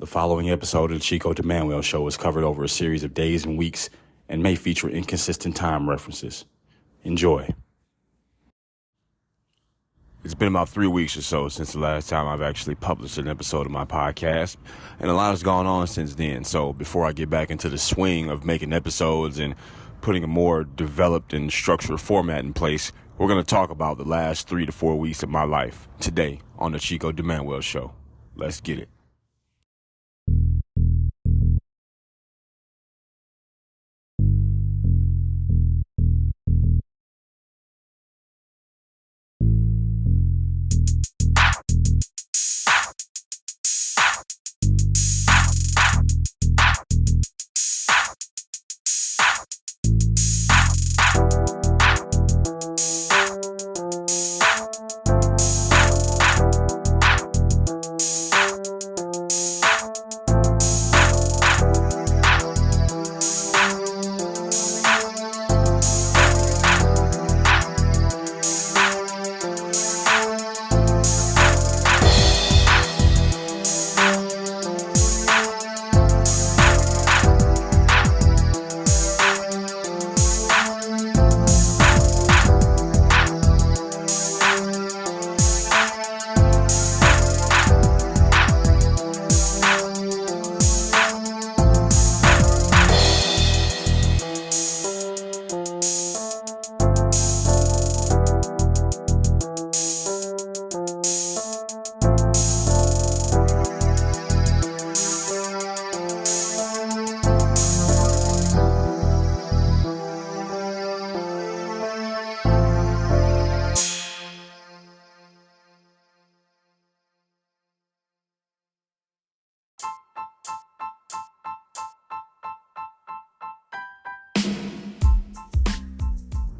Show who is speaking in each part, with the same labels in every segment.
Speaker 1: The following episode of the Chico de Manuel Show is covered over a series of days and weeks and may feature inconsistent time references. Enjoy. It's been about 3 weeks or so since the last time I've actually published an episode of my podcast, and a lot has gone on since then. So before I get back into the swing of making episodes and putting a more developed and structured format in place, we're going to talk about the last 3 to 4 weeks of my life today on the Chico de Manuel Show. Let's get it.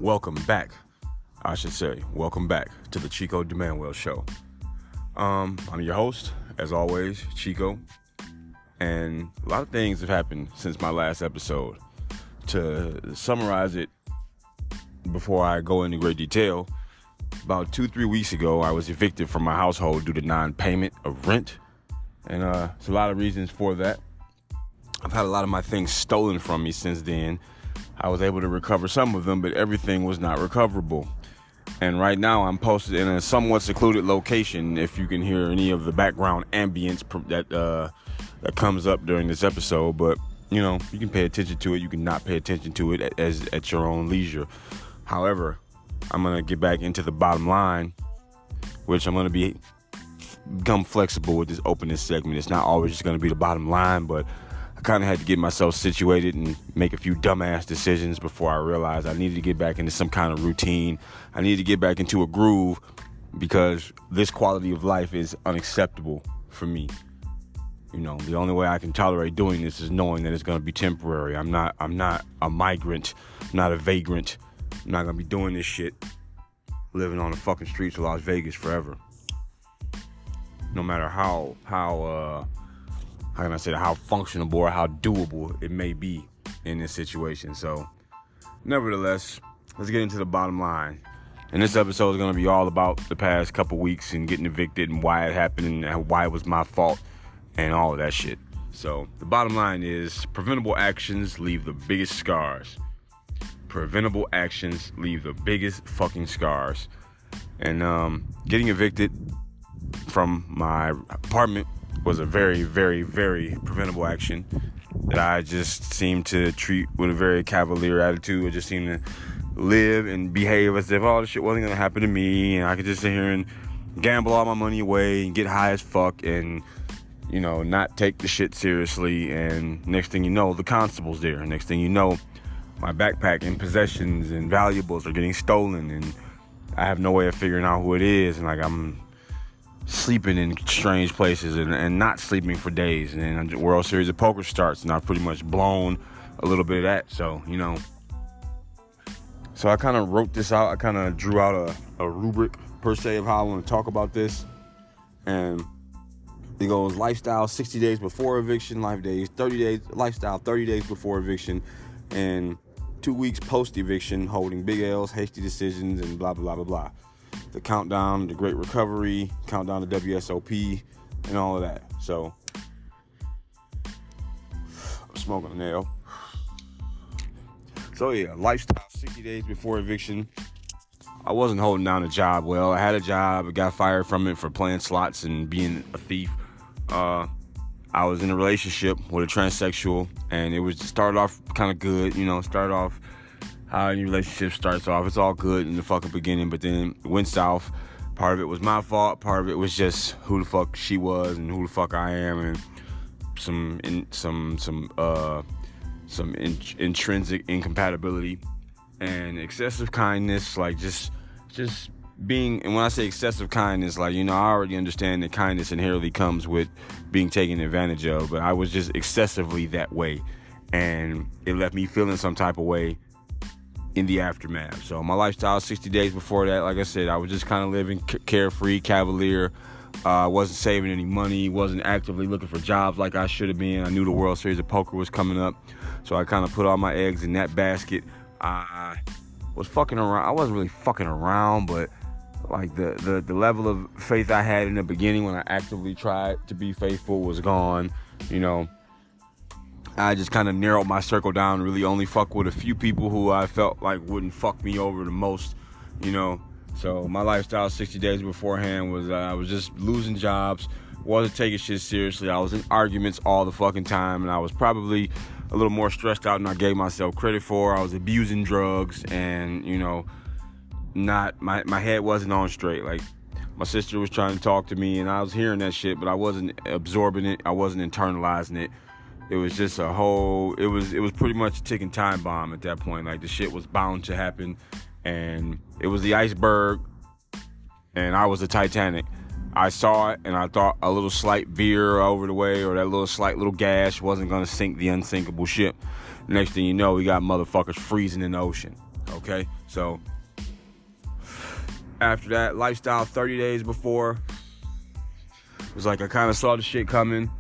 Speaker 1: Welcome back to the Chico de Manuel Show. I'm your host, as always, Chico, and a lot of things have happened since my last episode. To summarize it, before I go into great detail, about 2-3 weeks ago, I was evicted from my household due to non-payment of rent, and there's a lot of reasons for that. I've had a lot of my things stolen from me since then. I was able to recover some of them, but everything was not recoverable. And right now I'm posted in a somewhat secluded location. If you can hear any of the background ambience that comes up during this episode, but you know, you can pay attention to it. You can not pay attention to it at your own leisure. However, I'm going to get back into the bottom line, which I'm going to become flexible with this openness segment. It's not always just going to be the bottom line, but I kind of had to get myself situated and make a few dumbass decisions before I realized I needed to get back into some kind of routine. I needed to get back into a groove because this quality of life is unacceptable for me. You know, the only way I can tolerate doing this is knowing that it's going to be temporary. I'm not a migrant, I'm not a vagrant. I'm not going to be doing this shit, living on the fucking streets of Las Vegas forever. No matter how can I say that, how functionable or how doable it may be in this situation. So, nevertheless, let's get into the bottom line. And this episode is going to be all about the past couple weeks and getting evicted and why it happened and why it was my fault and all of that shit. So, the bottom line is preventable actions leave the biggest scars. Preventable actions leave the biggest fucking scars. And getting evicted from my apartment was a very, very, very preventable action that I just seemed to treat with a very cavalier attitude. I just seemed to live and behave as if all this shit wasn't going to happen to me, and I could just sit here and gamble all my money away and get high as fuck and, you know, not take the shit seriously. And next thing you know, the constable's there. Next thing you know, my backpack and possessions and valuables are getting stolen, and I have no way of figuring out who it is, and like I'm sleeping in strange places and not sleeping for days, and then the World Series of Poker starts, and I've pretty much blown a little bit of that. So, you know, so I kind of wrote this out. I kind of drew out a rubric per se of how I want to talk about this, and it goes lifestyle 60 days before eviction, lifestyle 30 days before eviction, and 2 weeks post eviction, holding big L's, hasty decisions, and blah blah blah blah blah. The countdown, the great recovery, countdown to WSOP, and all of that. So smoking a nail. So yeah, lifestyle 60 days before eviction. I wasn't holding down a job well. I had a job. I got fired from it for playing slots and being a thief. I was in a relationship with a transsexual, and it started off kind of good. Started off how any relationship starts off. It's all good in the fucking beginning, but then it went south. Part of it was my fault. Part of it was just who the fuck she was and who the fuck I am, and some intrinsic incompatibility and excessive kindness, like just being. And when I say excessive kindness, like, I already understand that kindness inherently comes with being taken advantage of, but I was just excessively that way, and it left me feeling some type of way in the aftermath. So my lifestyle 60 days before that, like I said, I was just kind of living carefree, cavalier. Wasn't saving any money, wasn't actively looking for jobs like I should have been. I knew the World Series of Poker was coming up, so I kind of put all my eggs in that basket. I was fucking around. I wasn't really fucking around, but like the level of faith I had in the beginning when I actively tried to be faithful was gone. I just kind of narrowed my circle down, really only fuck with a few people who I felt like wouldn't fuck me over the most, So my lifestyle 60 days beforehand was I was just losing jobs, wasn't taking shit seriously. I was in arguments all the fucking time, and I was probably a little more stressed out than I gave myself credit for. I was abusing drugs, and my head wasn't on straight. Like, my sister was trying to talk to me, and I was hearing that shit, but I wasn't absorbing it. I wasn't internalizing it. It was just it was pretty much a ticking time bomb at that point. Like, the shit was bound to happen, and it was the iceberg, and I was the Titanic. I saw it, and I thought a little slight veer over the way, or that little gash wasn't gonna sink the unsinkable ship. Next thing you know, we got motherfuckers freezing in the ocean. Okay, so after that, lifestyle 30 days before, it was like I kind of saw the shit coming.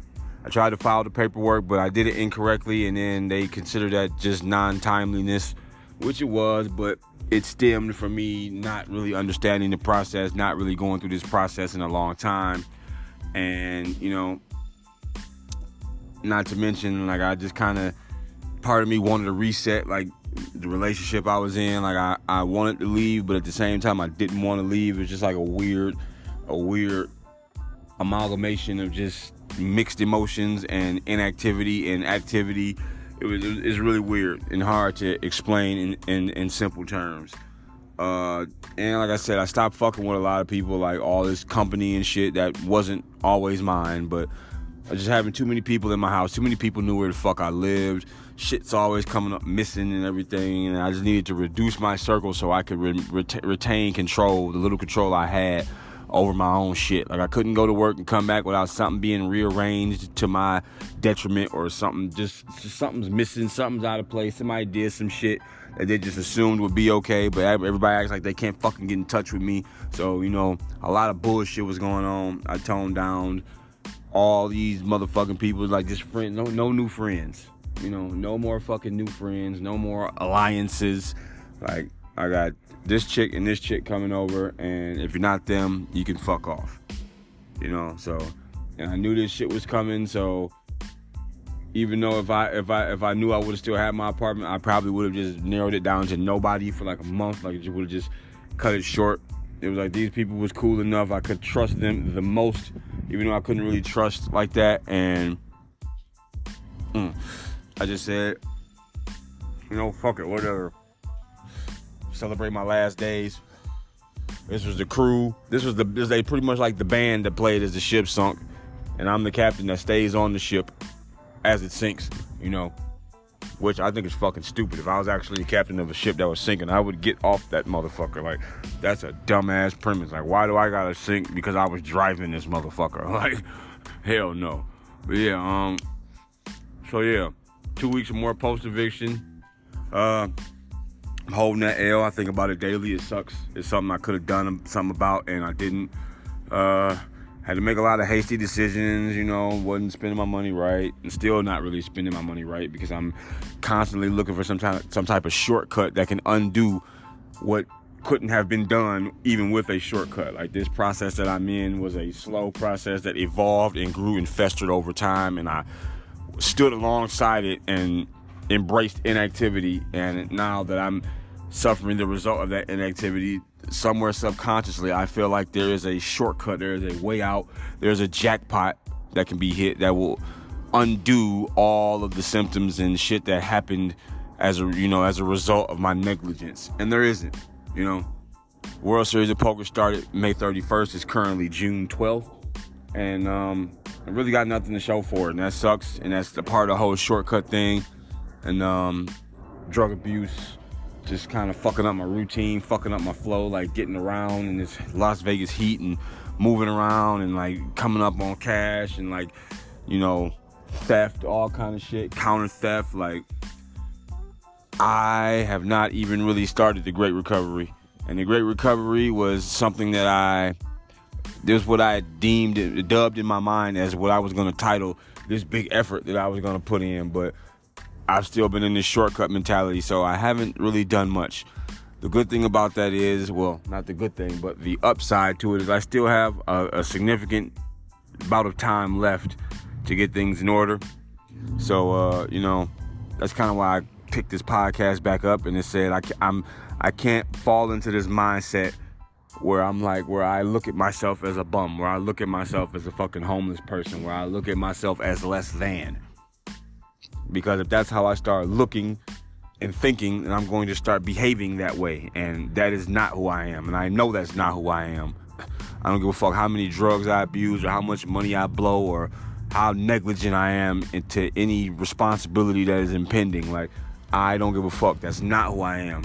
Speaker 1: I tried to file the paperwork, but I did it incorrectly, and then they considered that just non-timeliness, which it was, but it stemmed from me not really understanding the process, not really going through this process in a long time. And, not to mention, like, I just kind of, part of me wanted to reset, like, the relationship I was in. Like, I wanted to leave, but at the same time, I didn't want to leave. It was just like a weird amalgamation of just mixed emotions and inactivity and activity. It's really weird and hard to explain in simple terms. And like I said, I stopped fucking with a lot of people, like all this company and shit that wasn't always mine, but I just having too many people in my house. Too many people knew where the fuck I lived. Shit's always coming up missing and everything, and I just needed to reduce my circle so I could retain control, the little control I had over my own shit. Like, I couldn't go to work and come back without something being rearranged to my detriment, or something just something's missing, something's out of place. Somebody did some shit that they just assumed would be okay, but everybody acts like they can't fucking get in touch with me. So, a lot of bullshit was going on. I toned down all these motherfucking people, like, just friends, no new friends. No more fucking new friends, no more alliances. Like, I got this chick and this chick coming over, and if you're not them, you can fuck off. So, and I knew this shit was coming, so even though if I knew I would have still had my apartment, I probably would have just narrowed it down to nobody for like a month. Like, would have just cut it short. It was like these people was cool enough. I could trust them the most, even though I couldn't really trust like that. And I just said, fuck it, whatever. Celebrate my last days. This was the crew. This was they pretty much like the band that played as the ship sunk, and I'm the captain that stays on the ship as it sinks. Which I think is fucking stupid. If I was actually the captain of a ship that was sinking, I would get off that motherfucker. Like, that's a dumbass premise. Like, why do I gotta sink because I was driving this motherfucker? Like, hell no. But yeah, so yeah, 2 weeks or more post eviction. I'm holding that L. I think about it daily. It sucks. It's something I could have done something about, and I didn't. Had to make a lot of hasty decisions, wasn't spending my money right, and still not really spending my money right, because I'm constantly looking for some type of shortcut that can undo what couldn't have been done even with a shortcut. Like, this process that I'm in was a slow process that evolved and grew and festered over time, and I stood alongside it and embraced inactivity. And now that I'm suffering the result of that inactivity, somewhere subconsciously, I feel like there is a shortcut, there is a way out, there's a jackpot that can be hit that will undo all of the symptoms and shit that happened as a result of my negligence. And there isn't, World Series of Poker started May 31st. It's currently June 12th. And I really got nothing to show for it. And that sucks. And that's the part of the whole shortcut thing. And drug abuse, just kind of fucking up my routine, fucking up my flow, like getting around in this Las Vegas heat and moving around and like coming up on cash and like, theft, all kind of shit, counter theft. Like, I have not even really started the Great Recovery. And the Great Recovery was something that this is what I dubbed in my mind as what I was going to title this big effort that I was going to put in. But I've still been in this shortcut mentality, so I haven't really done much. The good thing about that is, well, not the good thing, but the upside to it is I still have a significant amount of time left to get things in order. So, that's kind of why I picked this podcast back up, and it said I can't fall into this mindset where I look at myself as a bum, where I look at myself as a fucking homeless person, where I look at myself as less than. Because if that's how I start looking and thinking, then I'm going to start behaving that way. And that is not who I am. And I know that's not who I am. I don't give a fuck how many drugs I abuse or how much money I blow or how negligent I am into any responsibility that is impending. Like, I don't give a fuck. That's not who I am.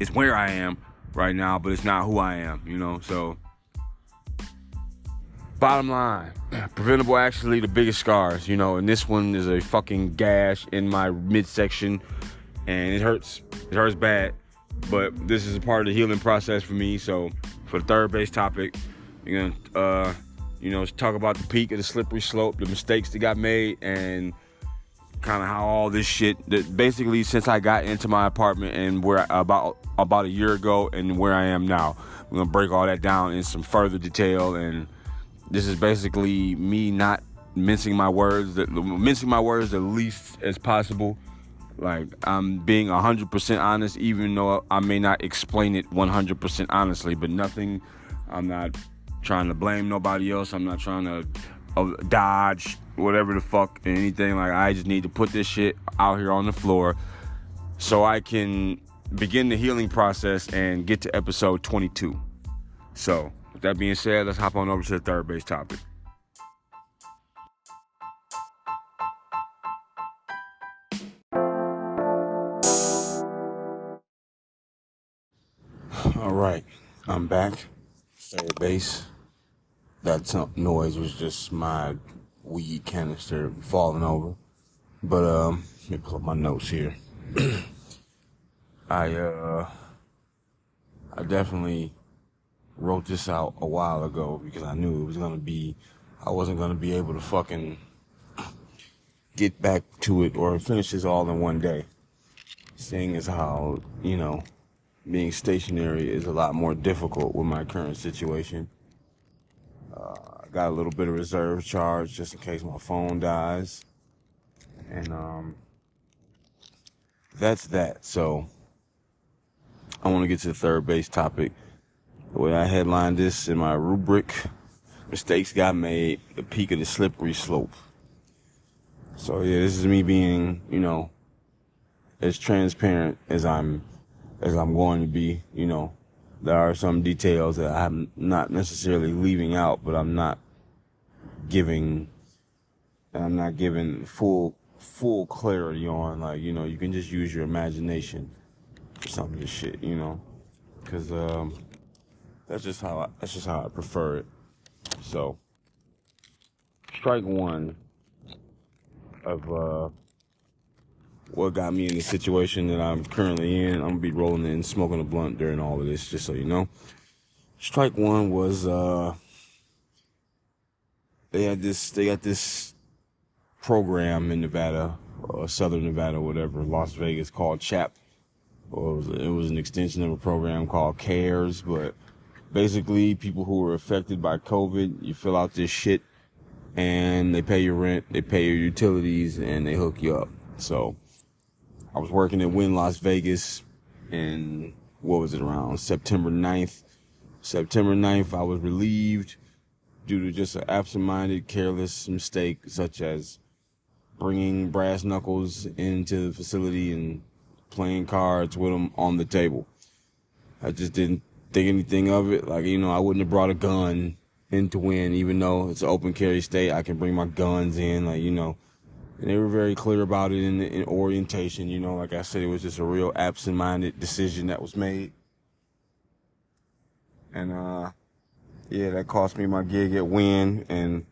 Speaker 1: It's where I am right now, but it's not who I am, So, bottom line, preventable actually the biggest scars, and this one is a fucking gash in my midsection, and it hurts. It hurts bad, but this is a part of the healing process for me. So, for the third base topic, we're gonna, talk about the peak of the slippery slope, the mistakes that got made, and kind of how all this shit that basically since I got into my apartment and where about a year ago and where I am now. We're gonna break all that down in some further detail, and this is basically me not mincing my words the least as possible. Like, I'm being 100% honest, even though I may not explain it 100% honestly, but I'm not trying to blame nobody else. I'm not trying to dodge whatever the fuck and anything. Like, I just need to put this shit out here on the floor so I can begin the healing process and get to episode 22. So, with that being said, let's hop on over to the third base topic. All right, I'm back. Third base. That noise was just my weed canister falling over. But let me pull up my notes here. I definitely wrote this out a while ago because I knew I wasn't gonna be able to fucking get back to it or finish this all in one day. Seeing as how, being stationary is a lot more difficult with my current situation. I got a little bit of reserve charge just in case my phone dies. And that's that. So I want to get to the third base topic. The way I headlined this in my rubric, mistakes got made, the peak of the slippery slope. So yeah, this is me being, as transparent as I'm going to be. There are some details that I'm not necessarily leaving out, but I'm not giving full clarity on. Like, you can just use your imagination for some of this shit, because that's just how I prefer it. So, strike one of what got me in the situation that I'm currently in. I'm gonna be rolling and smoking a blunt during all of this, just so you know. Strike one was they got this program in Nevada, Southern Nevada, whatever, Las Vegas, called CHAP. Or it was an extension of a program called CARES, but basically people who were affected by COVID, you fill out this shit and they pay your rent, they pay your utilities, and they hook you up. So I was working at Wynn Las Vegas in, around September 9th. September 9th, I was relieved due to just an absent-minded, careless mistake, such as bringing brass knuckles into the facility and playing cards with them on the table. I just didn't think anything of it. Like, I wouldn't have brought a gun in to win, even though it's an open carry state. I can bring my guns in, and they were very clear about it in orientation. Like I said, it was just a real absent-minded decision that was made. And, that cost me my gig at Wynn, and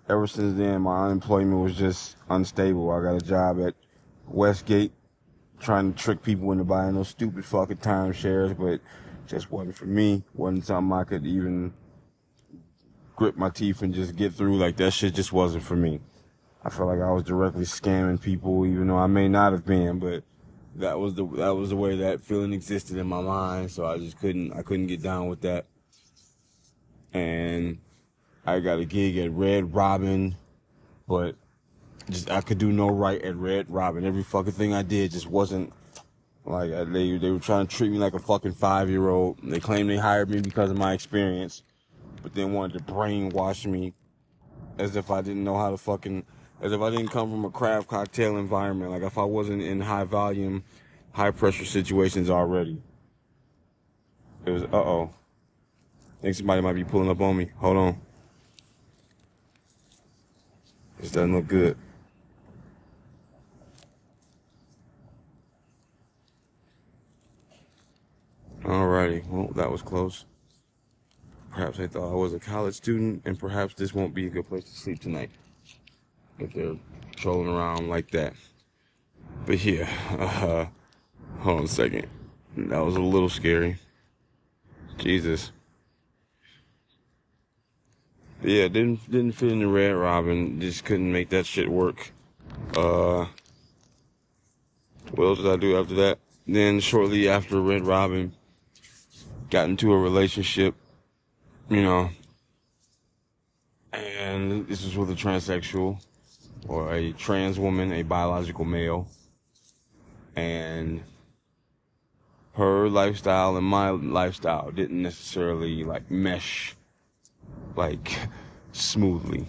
Speaker 1: ever since then, my unemployment was just unstable. I got a job at Westgate, trying to trick people into buying those stupid fucking timeshares, but it just wasn't for me. Wasn't something I could even grit my teeth and just get through. Like, that shit just wasn't for me. I felt like I was directly scamming people, even though I may not have been, but that was the way that feeling existed in my mind. So I just couldn't get down with that. And I got a gig at Red Robin, but I could do no right at Red Robin. Every fucking thing I did just wasn't like, they were trying to treat me like a fucking 5-year-old. They claimed they hired me because of my experience, but then wanted to brainwash me as if I didn't know how to as if I didn't come from a craft cocktail environment. Like, if I wasn't in high volume, high pressure situations already. It was, I think somebody might be pulling up on me. Hold on. This doesn't look good. Alrighty, well, that was close. Perhaps they thought I was a college student, and perhaps this won't be a good place to sleep tonight if they're trolling around like that. But yeah, hold on a second. That was a little scary. Jesus. But yeah, didn't fit in the Red Robin. Just couldn't make that shit work. What else did I do after that? Then shortly after Red Robin, got into a relationship, and this was with a transsexual or a trans woman, a biological male, and her lifestyle and my lifestyle didn't necessarily mesh smoothly.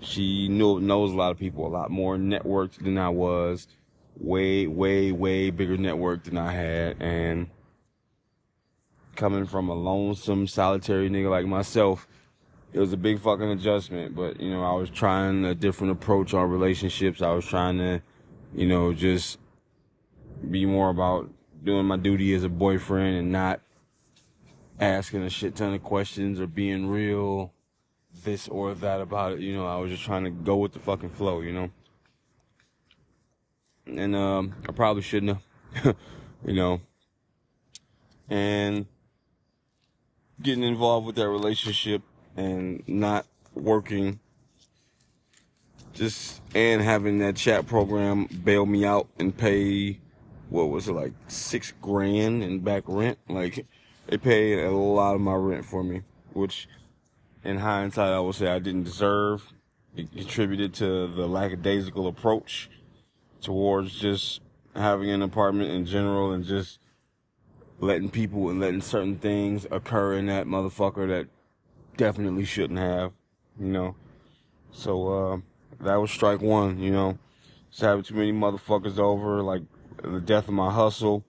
Speaker 1: She knows a lot of people, a lot more networked than I was, way, way, way bigger network than I had, and coming from a lonesome, solitary nigga like myself, it was a big fucking adjustment. But, I was trying a different approach on relationships. I was trying to, just be more about doing my duty as a boyfriend and not asking a shit ton of questions or being real this or that about it. I was just trying to go with the fucking flow, And I probably shouldn't have, and getting involved with that relationship and not working, and having that chat program bail me out and pay, what was it, $6,000 in back rent? They paid a lot of my rent for me, which in hindsight I would say I didn't deserve. It contributed to the lackadaisical approach towards just having an apartment in general and just letting people and letting certain things occur in that motherfucker that definitely shouldn't have, So, that was strike one, Just having too many motherfuckers over, the death of my hustle.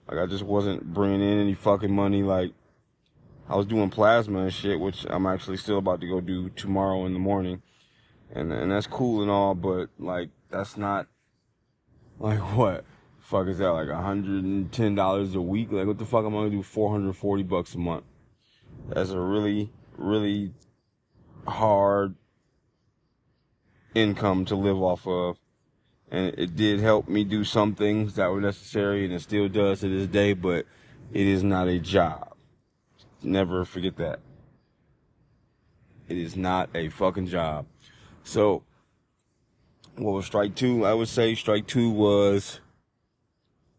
Speaker 1: I just wasn't bringing in any fucking money. I was doing plasma and shit, which I'm actually still about to go do tomorrow in the morning. And that's cool and all, but, that's not, what? Fuck is that, $110 a week? What the fuck am I gonna do $440 a month? That's a really, really hard income to live off of. And it did help me do some things that were necessary, and it still does to this day, but it is not a job. Never forget that. It is not a fucking job. So, what was strike two? I would say strike two was,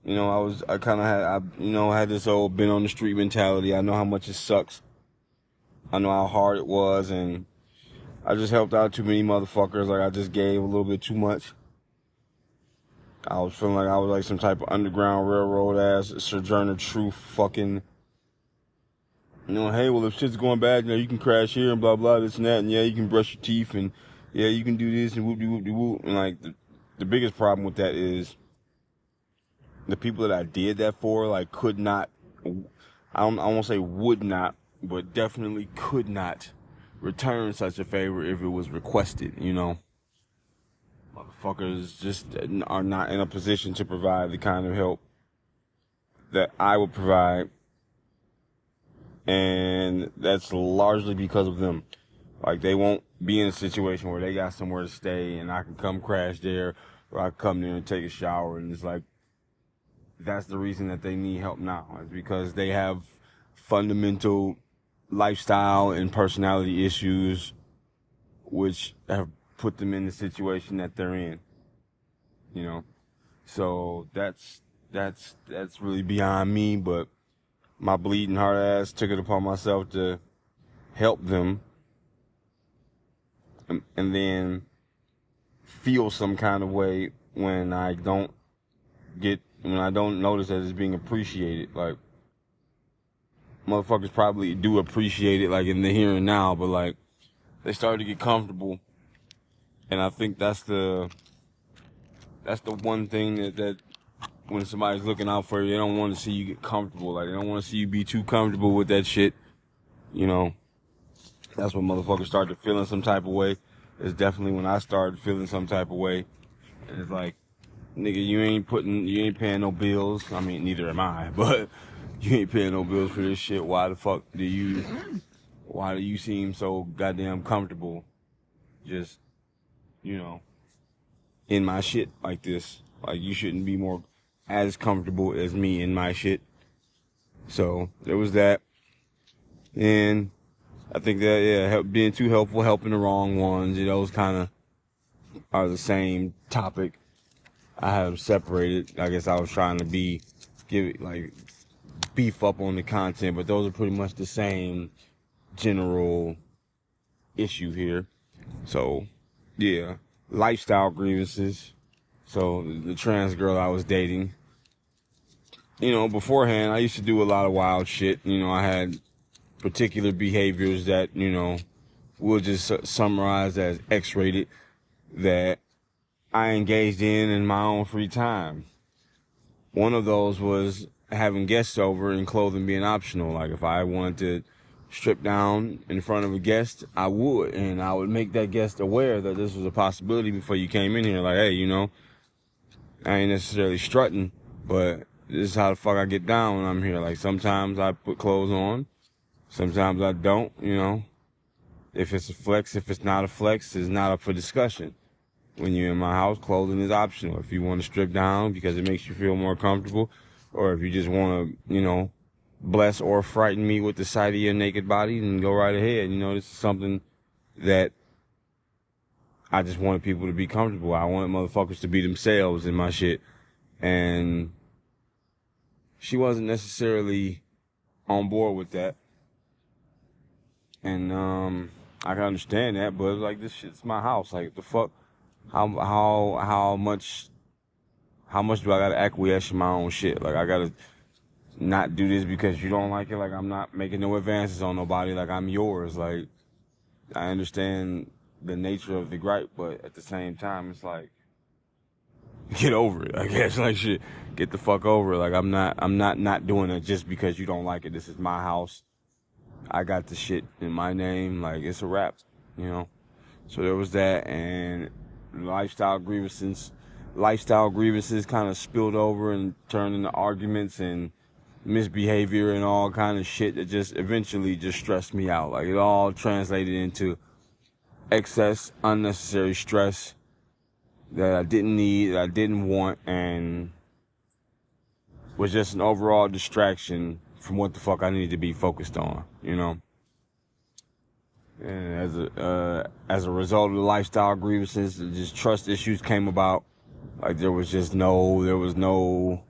Speaker 1: I had this old been on the street mentality. I know how much it sucks
Speaker 2: I know how hard it was, and I just helped out too many motherfuckers. Like, I just gave a little bit too much. I was feeling like I was like some type of Underground Railroad ass Sojourner Truth fucking, hey, well, if shit's going bad, you can crash here and blah, blah, this and that, and yeah, you can brush your teeth, and yeah, you can do this, and whoop-de-whoop-de-whoop. And like, the biggest problem with that is the people that I did that for, like, could not, I won't say would not, but definitely could not return such a favor if it was requested, Motherfuckers just are not in a position to provide the kind of help that I would provide. And that's largely because of them. Like, they won't be in a situation where they got somewhere to stay and I can come crash there, or I can come there and take a shower. And it's like, that's the reason that they need help now. It's because they have fundamental lifestyle and personality issues which have put them in the situation that they're in. So that's really beyond me, but my bleeding heart ass took it upon myself to help them, and then feel some kind of way when I don't notice that it's being appreciated. Like, motherfuckers probably do appreciate it, like, in the here and now, but like, they start to get comfortable, and I think that's the one thing that when somebody's looking out for you, they don't want to see you get comfortable. Like, they don't want to see you be too comfortable with that shit. That's when motherfuckers started feeling some type of way. It's definitely when I started feeling some type of way. And it's like, nigga, you ain't paying no bills. I mean, neither am I, but you ain't paying no bills for this shit. Why the fuck do you seem so goddamn comfortable just, in my shit like this? Like, you shouldn't be more as comfortable as me in my shit. So there was that. And I think that, being too helpful, helping the wrong ones, those kind of are the same topic. I have them separated. I guess I was trying to beef up on the content, but those are pretty much the same general issue here. So, yeah, lifestyle grievances. So the trans girl I was dating, beforehand, I used to do a lot of wild shit. I had particular behaviors that, we'll just summarize as X-rated, that I engaged in my own free time. One of those was having guests over and clothing being optional. Like, if I wanted to strip down in front of a guest, I would. And I would make that guest aware that this was a possibility before you came in here. Like, hey, I ain't necessarily strutting, but this is how the fuck I get down when I'm here. Like, sometimes I put clothes on, sometimes I don't, If it's a flex, if it's not a flex, it's not up for discussion. When you're in my house, clothing is optional. If you want to strip down because it makes you feel more comfortable, or if you just want to, bless or frighten me with the sight of your naked body, then go right ahead. This is something that I just wanted people to be comfortable. I wanted motherfuckers to be themselves in my shit. And she wasn't necessarily on board with that. And I can understand that, but it's like, this shit's my house. Like, the fuck? How much do I gotta acquiesce in my own shit? Like, I gotta not do this because you don't like it? Like, I'm not making no advances on nobody. Like, I'm yours. Like, I understand the nature of the gripe, but at the same time, it's like, get over it, I guess. Like, shit, get the fuck over it. Like, I'm not doing it just because you don't like it. This is my house. I got the shit in my name. Like, it's a wrap, So there was that, and lifestyle grievances kind of spilled over and turned into arguments and misbehavior and all kind of shit that just eventually just stressed me out. Like, it all translated into excess, unnecessary stress that I didn't need, that I didn't want, and was just an overall distraction from what the fuck I needed to be focused on, And as a result of the lifestyle grievances, just trust issues came about. Like, there was no,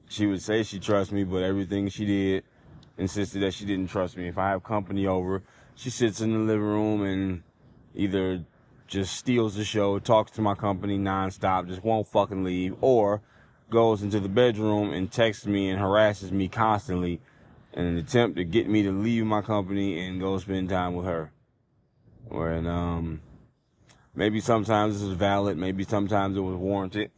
Speaker 2: she would say she trusts me, but everything she did insisted that she didn't trust me. If I have company over, she sits in the living room and either just steals the show, talks to my company nonstop, just won't fucking leave, or goes into the bedroom and texts me and harasses me constantly in an attempt to get me to leave my company and go spend time with her. And maybe sometimes this was valid, maybe sometimes it was warranted,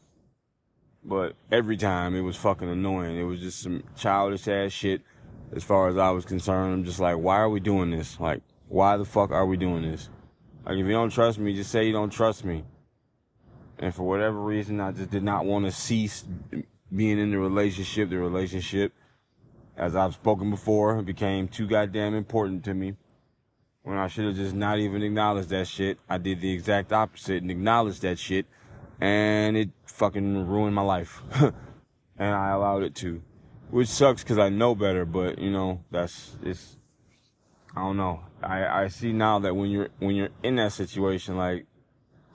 Speaker 2: but every time it was fucking annoying. It was just some childish ass shit as far as I was concerned. I'm just like, why are we doing this? Like, why the fuck are we doing this? Like, if you don't trust me, just say you don't trust me. And for whatever reason, I just did not want to cease being in the relationship. The relationship, as I've spoken before, became too goddamn important to me. When I should have just not even acknowledged that shit. I did the exact opposite and acknowledged that shit. And it fucking ruined my life. And I allowed it to. Which sucks because I know better, but, you know, it's, I don't know. I see now that when you're in that situation, like,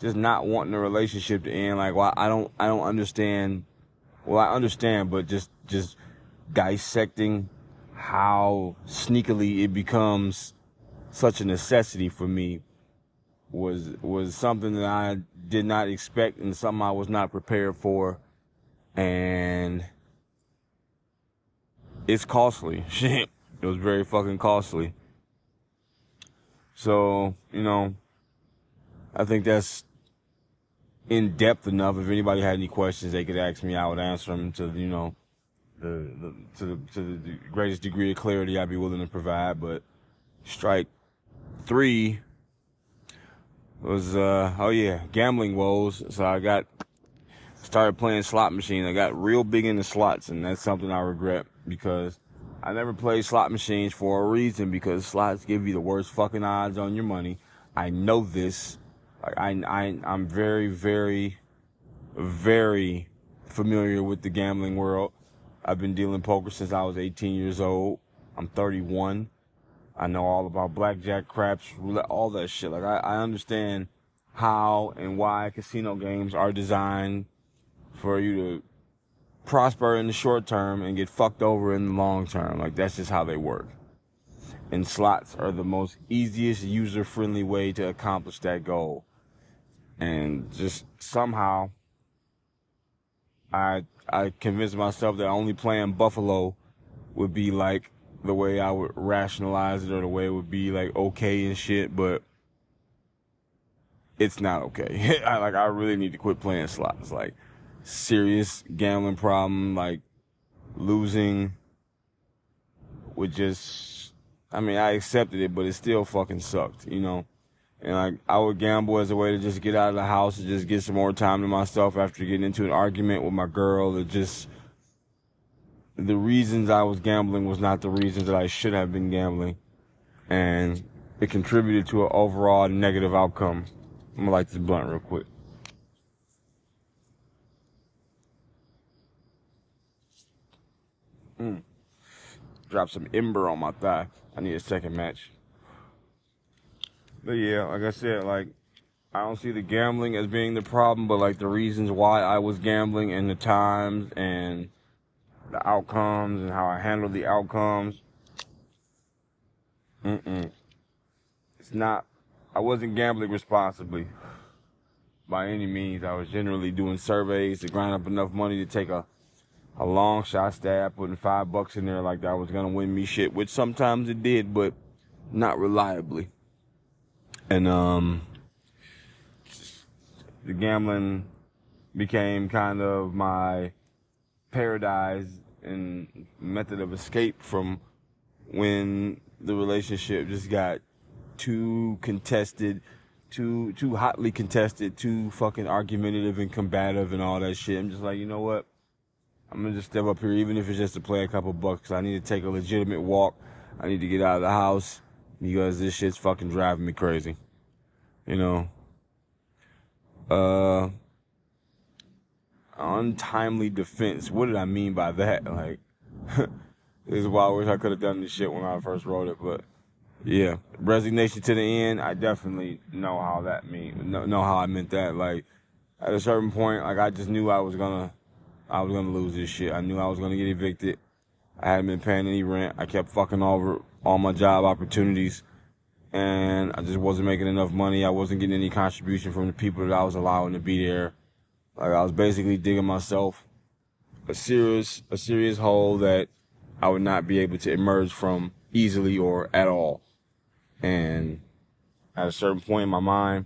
Speaker 2: just not wanting the relationship to end, like, well, I don't understand. Well, I understand, but just dissecting how sneakily it becomes such a necessity for me was something that I did not expect and something I was not prepared for, and it's costly. Shit, it was very fucking costly. So, you know, I think that's in depth enough. If anybody had any questions, they could ask me. I would answer them to, you know, to the greatest degree of clarity I'd be willing to provide. But strike 3 was gambling woes. So I started playing slot machines. I got real big into slots, and that's something I regret because I never played slot machines for a reason, because slots give you the worst fucking odds on your money. I know this. I'm very, very, very familiar with the gambling world. I've been dealing poker since I was 18 years old. I'm 31. I know all about blackjack, craps, roulette, all that shit. Like, I understand how and why casino games are designed for you to prosper in the short term and get fucked over in the long term. Like, that's just how they work. And slots are the most easiest, user-friendly way to accomplish that goal. And just somehow, I convinced myself that only playing Buffalo would be like the way I would rationalize it, or the way it would be like okay and shit, but it's not okay. I really need to quit playing slots. Like, serious gambling problem, like losing would just, I mean, I accepted it, but it still fucking sucked, you know? And like, I would gamble as a way to just get out of the house and just get some more time to myself after getting into an argument with my girl. It just, the reasons I was gambling was not the reasons that I should have been gambling. And it contributed to an overall negative outcome. I'm gonna light this blunt real quick. Drop some ember on my thigh. I need a second match. But yeah, like I said, like, I don't see the gambling as being the problem, but like the reasons why I was gambling and the times and the outcomes and how I handled the outcomes. It's not, I wasn't gambling responsibly by any means. I was generally doing surveys to grind up enough money to take a long shot stab, putting $5 in there like that was gonna win me shit, which sometimes it did, but not reliably. And the gambling became kind of my paradise and method of escape from when the relationship just got too contested, too hotly contested, too fucking argumentative and combative and all that shit. I'm just like, you know what? I'm gonna just step up here, even if it's just to play a couple bucks, 'cause I need to take a legitimate walk. I need to get out of the house because this shit's fucking driving me crazy. You know? Untimely defense. What did I mean by that? Like, this is why I wish I could have done this shit when I first wrote it, but yeah. Resignation to the end, I definitely know how that know how I meant that. Like, at a certain point, like, I just knew I was gonna lose this shit. I knew I was gonna get evicted. I hadn't been paying any rent. I kept fucking over all my job opportunities. and I just wasn't making enough money. I wasn't getting any contribution from the people that I was allowing to be there. Like, I was basically digging myself a serious hole that I would not be able to emerge from easily or at all. And at a certain point in my mind,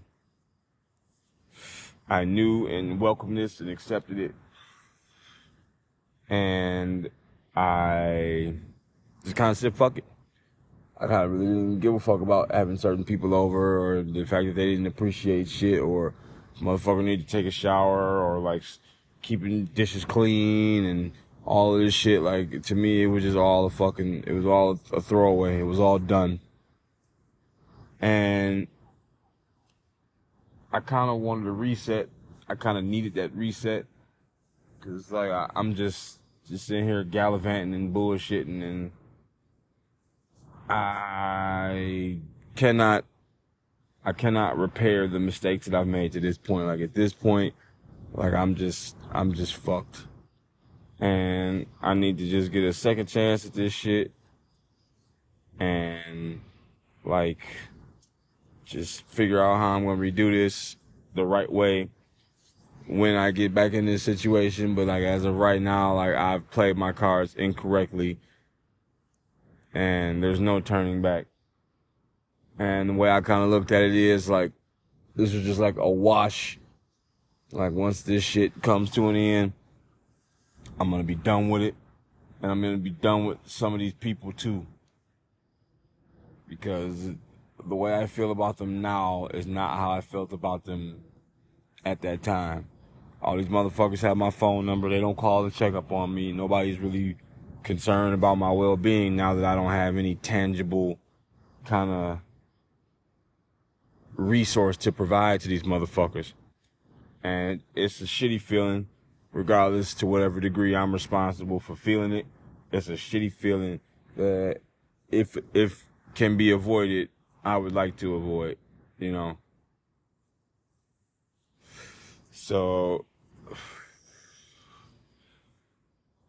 Speaker 2: I knew and welcomed this and accepted it. And I just kind of said, fuck it. I kind of really didn't give a fuck about having certain people over, or the fact that they didn't appreciate shit, or motherfucker need to take a shower, or like keeping dishes clean and all of this shit. Like, to me, it was just all it was all a throwaway. It was all done. And I kind of wanted to reset. I kind of needed that reset. Cause like, I'm just sitting here gallivanting and bullshitting, and I cannot repair the mistakes that I've made to this point. Like, at this point, like, I'm just fucked. And I need to just get a second chance at this shit. And like, just figure out how I'm gonna redo this the right way when I get back in this situation. But like, as of right now, like, I've played my cards incorrectly, and there's no turning back. And the way I kind of looked at it is like, this was just like a wash. Like, once this shit comes to an end, I'm gonna be done with it, and I'm gonna be done with some of these people too, because the way I feel about them now is not how I felt about them at that time. All these motherfuckers have my phone number. They don't call to check up on me. Nobody's really concerned about my well-being now that I don't have any tangible kind of resource to provide to these motherfuckers. And it's a shitty feeling, regardless to whatever degree I'm responsible for feeling it. It's a shitty feeling that if can be avoided, I would like to avoid, you know. So,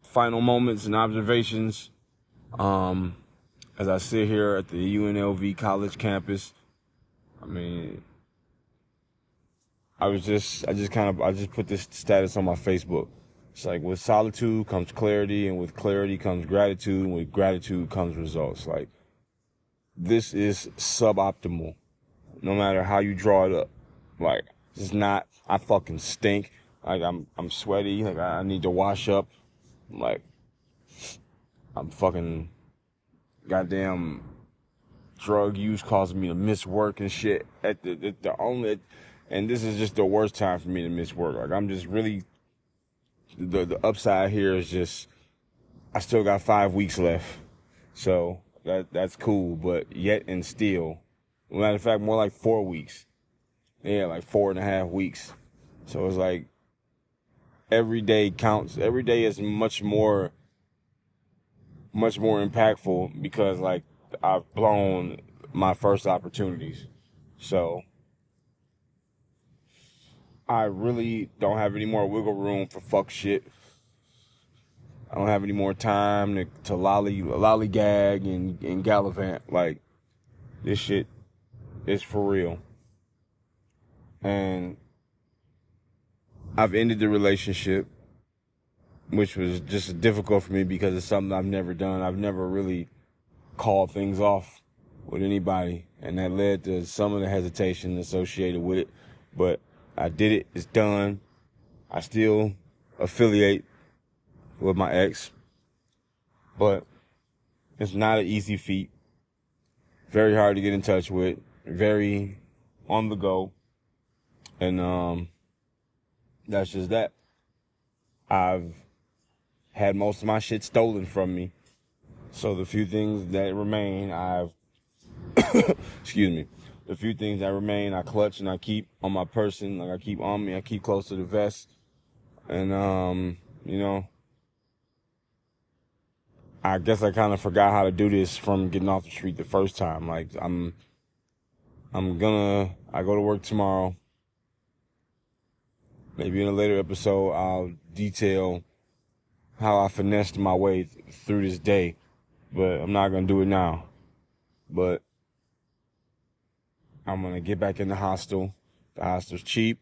Speaker 2: final moments and observations. As I sit here at the UNLV college campus, I mean, I just put this status on my Facebook. It's like, with solitude comes clarity, and with clarity comes gratitude, and with gratitude comes results. Like, this is suboptimal, no matter how you draw it up. Like, it's not, I fucking stink. Like, I'm sweaty. Like, I need to wash up. Like, I'm fucking goddamn drug use causing me to miss work and shit. And this is just the worst time for me to miss work. Like, I'm just really, the upside here is just, I still got 5 weeks left. So that's cool, but yet and still, matter of fact, more like 4 weeks. Yeah, like 4.5 weeks. So it's like, every day counts. Every day is much more impactful, because like, I've blown my first opportunities. So I really don't have any more wiggle room for fuck shit. I don't have any more time to lollygag and gallivant. Like, this shit is for real. And I've ended the relationship, which was just difficult for me because it's something I've never done. I've never really called things off with anybody, and that led to some of the hesitation associated with it. But I did it. It's done. I still affiliate with my ex, but it's not an easy feat. Very hard to get in touch with. Very on the go. And that's just that. I've had most of my shit stolen from me. So the few things that remain, excuse me, the few things that remain, I clutch and I keep on my person. Like, I keep on me. I keep close to the vest. And, you know, I guess I kind of forgot how to do this from getting off the street the first time. Like, I go to work tomorrow. Maybe in a later episode, I'll detail how I finessed my way through this day, but I'm not going to do it now. But I'm gonna get back in the hostel. The hostel's cheap.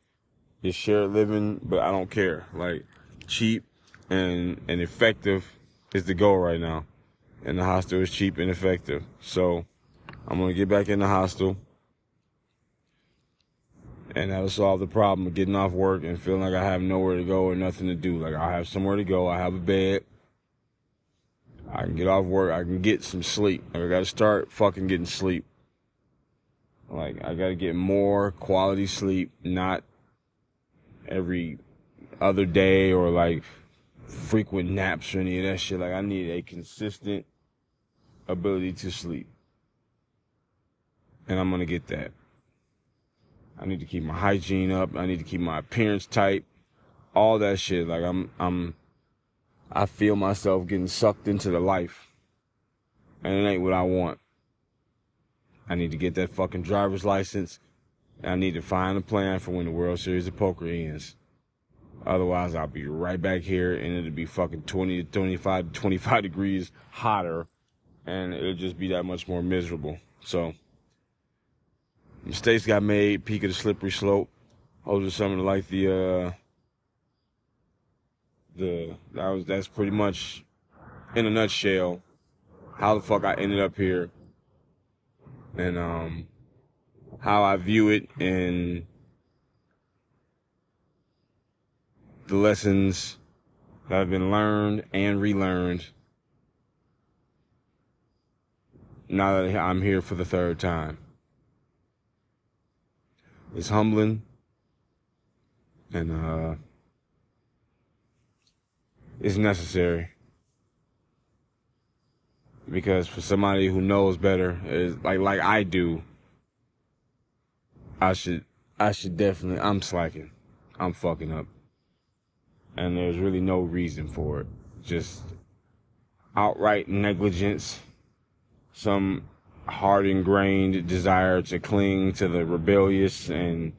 Speaker 2: It's shared living, but I don't care. Like, cheap and effective is the goal right now. And the hostel is cheap and effective. So I'm gonna get back in the hostel. And that'll solve the problem of getting off work and feeling like I have nowhere to go or nothing to do. Like, I have somewhere to go. I have a bed. I can get off work. I can get some sleep. Like, I gotta start fucking getting sleep. Like, I gotta get more quality sleep, not every other day or like frequent naps or any of that shit. Like, I need a consistent ability to sleep. And I'm gonna get that. I need to keep my hygiene up. I need to keep my appearance tight. All that shit. Like, I feel myself getting sucked into the life. And it ain't what I want. I need to get that fucking driver's license. And I need to find a plan for when the World Series of Poker ends. Otherwise, I'll be right back here and it'll be fucking 20 to 25 degrees hotter. And it'll just be that much more miserable. So, mistakes got made, peak of the slippery slope. Those are some of like that's pretty much in a nutshell how the fuck I ended up here. And how I view it and the lessons that have been learned and relearned now that I'm here for the third time. It's humbling and it's necessary. Because for somebody who knows better, like I do, I should definitely, I'm slacking. I'm fucking up. And there's really no reason for it. Just outright negligence, some hard-ingrained desire to cling to the rebellious and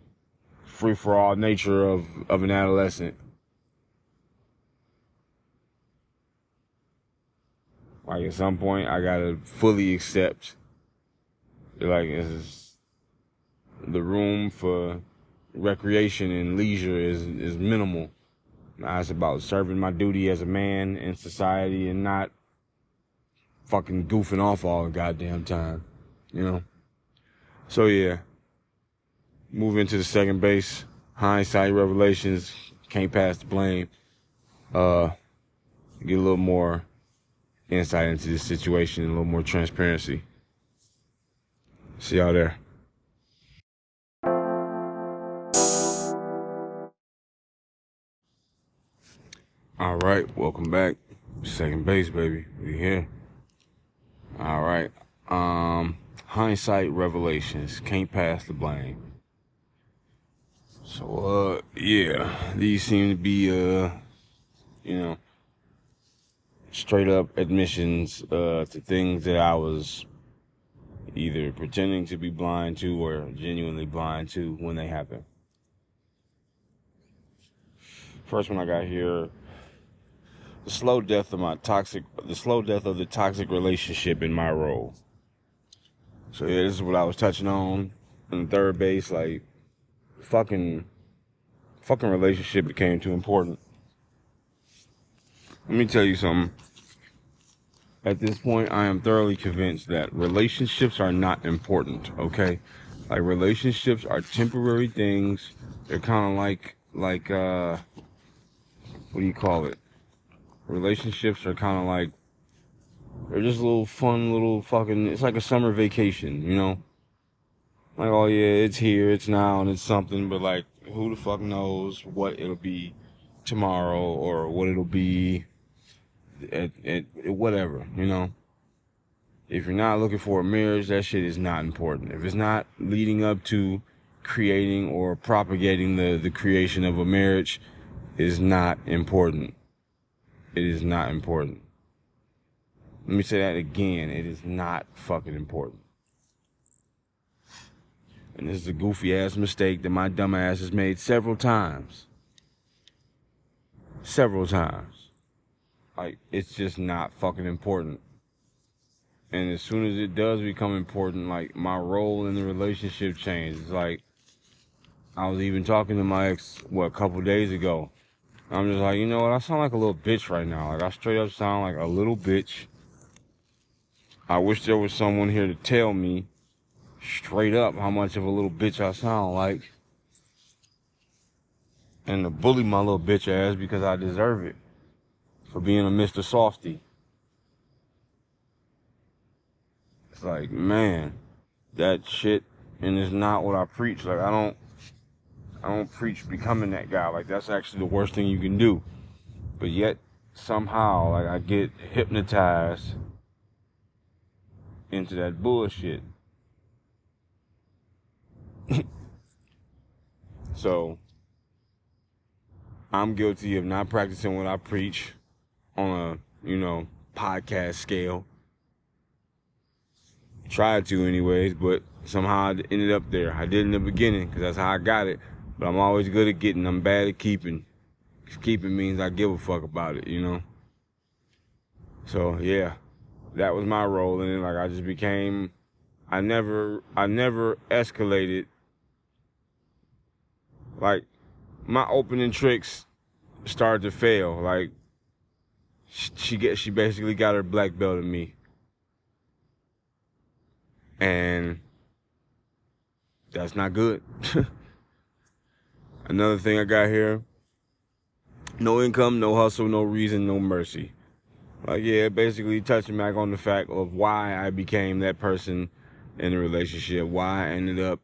Speaker 2: free-for-all nature of an adolescent. Like, at some point, I gotta fully accept, like, the room for recreation and leisure is minimal. Now it's about serving my duty as a man in society and not fucking goofing off all the goddamn time, you know? So yeah, move into the second base, hindsight, revelations, can't pass the blame, get a little more insight into this situation, a little more transparency. See y'all there. All right, welcome back. Second base, baby. We here. All right. Hindsight, revelations, can't pass the blame. So, yeah, these seem to be, straight up admissions to things that I was either pretending to be blind to or genuinely blind to when they happen. First one I got here, the slow death of the toxic relationship in my role. So yeah, this is what I was touching on in third base. Like, fucking relationship became too important. Let me tell you something. At this point, I am thoroughly convinced that relationships are not important, okay? Like, relationships are temporary things. They're kind of like, what do you call it? Relationships are kind of like, they're just little fun, it's like a summer vacation, you know? Like, oh yeah, it's here, it's now, and it's something, but like, who the fuck knows what it'll be tomorrow or what it'll be at whatever, you know? If you're not looking for a marriage, that shit is not important. If it's not leading up to creating or propagating the creation of a marriage, it is not important. It is not important. Let me say that again. It is not fucking important. And this is a goofy ass mistake that my dumb ass has made several times. Several times. Like, it's just not fucking important. And as soon as it does become important, like, my role in the relationship changes. Like, I was even talking to my ex, a couple days ago. I'm just like, you know what? I sound like a little bitch right now. Like, I straight up sound like a little bitch. I wish there was someone here to tell me straight up how much of a little bitch I sound like. And to bully my little bitch ass because I deserve it. For being a Mr. Softy. It's like, man, that shit, and it's not what I preach. Like, I don't preach becoming that guy. Like, that's actually the worst thing you can do. But yet, somehow, like, I get hypnotized into that bullshit. So, I'm guilty of not practicing what I preach on a, podcast scale. Tried to anyways, but somehow I ended up there. I did in the beginning, because that's how I got it. But I'm always good at getting. I'm bad at keeping. Keeping means I give a fuck about it, So, yeah, that was my role. And then, like, I just became, I never escalated. Like, my opening tricks started to fail. Like, she basically got her black belt in me. And that's not good. Another thing I got here, no income, no hustle, no reason, no mercy. Like, yeah, basically touching back on the fact of why I became that person in the relationship, why I ended up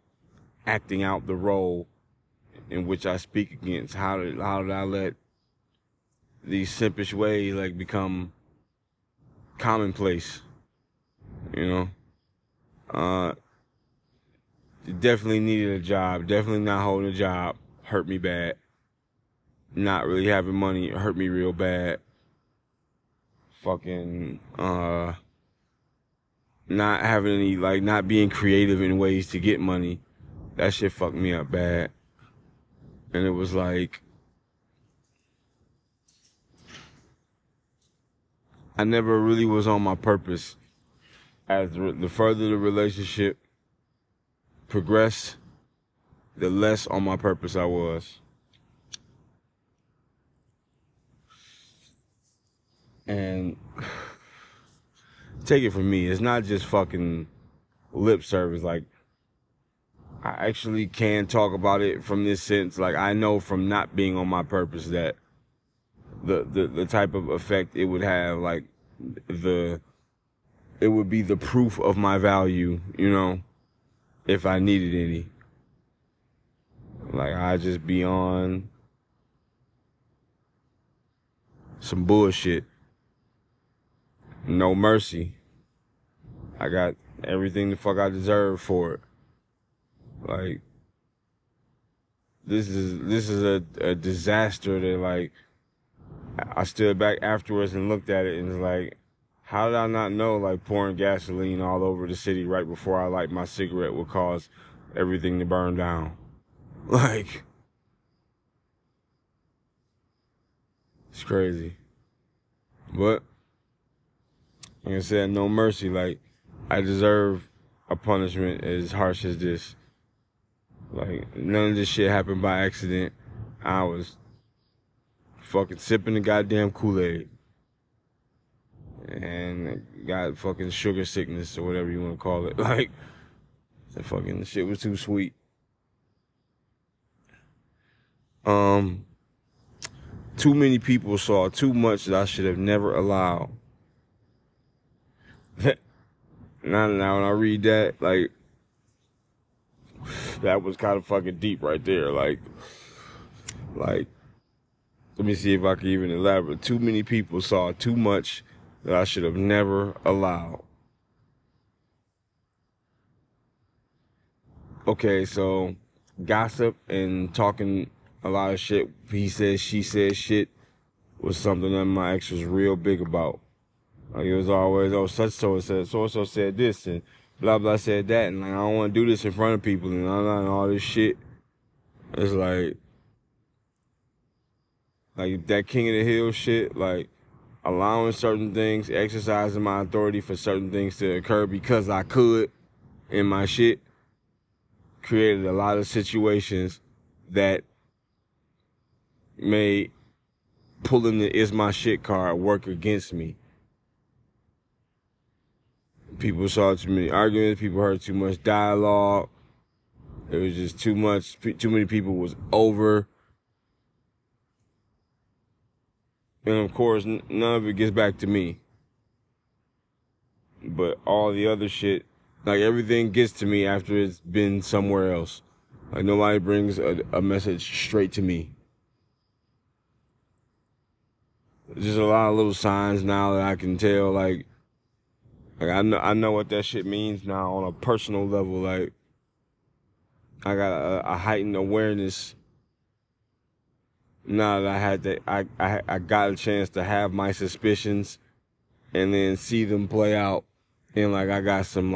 Speaker 2: acting out the role in which I speak against. How did I let these simpish ways, like, become commonplace, Definitely needed a job, definitely not holding a job hurt me bad. Not really having money hurt me real bad. Fucking, not having any, like, not being creative in ways to get money, that shit fucked me up bad. And it was like, I never really was on my purpose. As the further the relationship progressed, the less on my purpose I was. And take it from me, it's not just fucking lip service. Like, I actually can talk about it from this sense. Like, I know from not being on my purpose that the type of effect it would have, like, it would be the proof of my value, if I needed any. Like, I'd just be on some bullshit. No mercy. I got everything the fuck I deserve for it. Like, this is a disaster that, like, I stood back afterwards and looked at it and was like, how did I not know, like, pouring gasoline all over the city right before I light my cigarette would cause everything to burn down? Like, it's crazy. But, like I said, no mercy. Like, I deserve a punishment as harsh as this. Like, none of this shit happened by accident. I was fucking sipping the goddamn Kool-Aid. And got fucking sugar sickness or whatever you want to call it. Like, the fucking shit was too sweet. Too many people saw too much that I should have never allowed. Now when I read that, like, that was kind of fucking deep right there. Like, let me see if I can even elaborate. Too many people saw too much that I should have never allowed. Okay, so gossip and talking a lot of shit, he said, she said shit, was something that my ex was real big about. Like, it was always, oh, so-and-so said this, and blah, blah said that, and, like, I don't want to do this in front of people, and all this shit. It's like that King of the Hill shit, like, allowing certain things, exercising my authority for certain things to occur because I could in my shit, created a lot of situations that made pulling the is my shit card work against me. People saw too many arguments, people heard too much dialogue. It was just too much, too many people was over. And of course, none of it gets back to me. But all the other shit, like everything gets to me after it's been somewhere else. Like nobody brings a message straight to me. There's just a lot of little signs now that I can tell, like I know what that shit means now on a personal level. Like I got a heightened awareness now that I had that. I got a chance to have my suspicions and then see them play out, and like I got some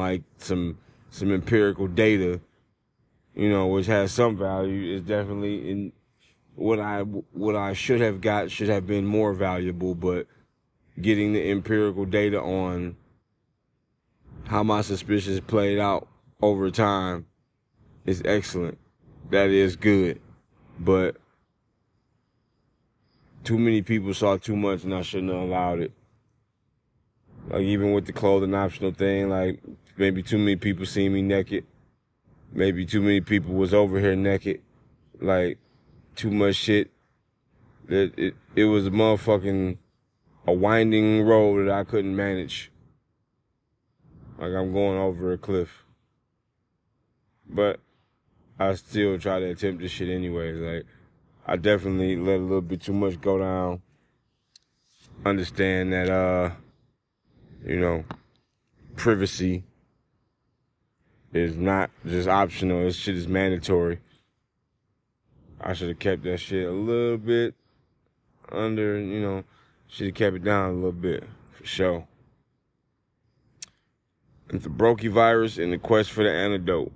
Speaker 2: empirical data, you know, which has some value. Is definitely in what I should have got should have been more valuable, but getting the empirical data on how my suspicions played out over time is excellent. That is good. But too many people saw too much and I shouldn't have allowed it. Like even with the clothing optional thing, like maybe too many people seen me naked. Maybe too many people was over here naked. Like too much shit. It was a winding road that I couldn't manage. Like I'm going over a cliff. But I still try to attempt this shit anyways. Like I definitely let a little bit too much go down. Understand that you know, privacy is not just optional. This shit is mandatory. I should have kept that shit a little bit under, you know, should have kept it down a little bit, for sure. It's the brokey virus and the quest for the antidote.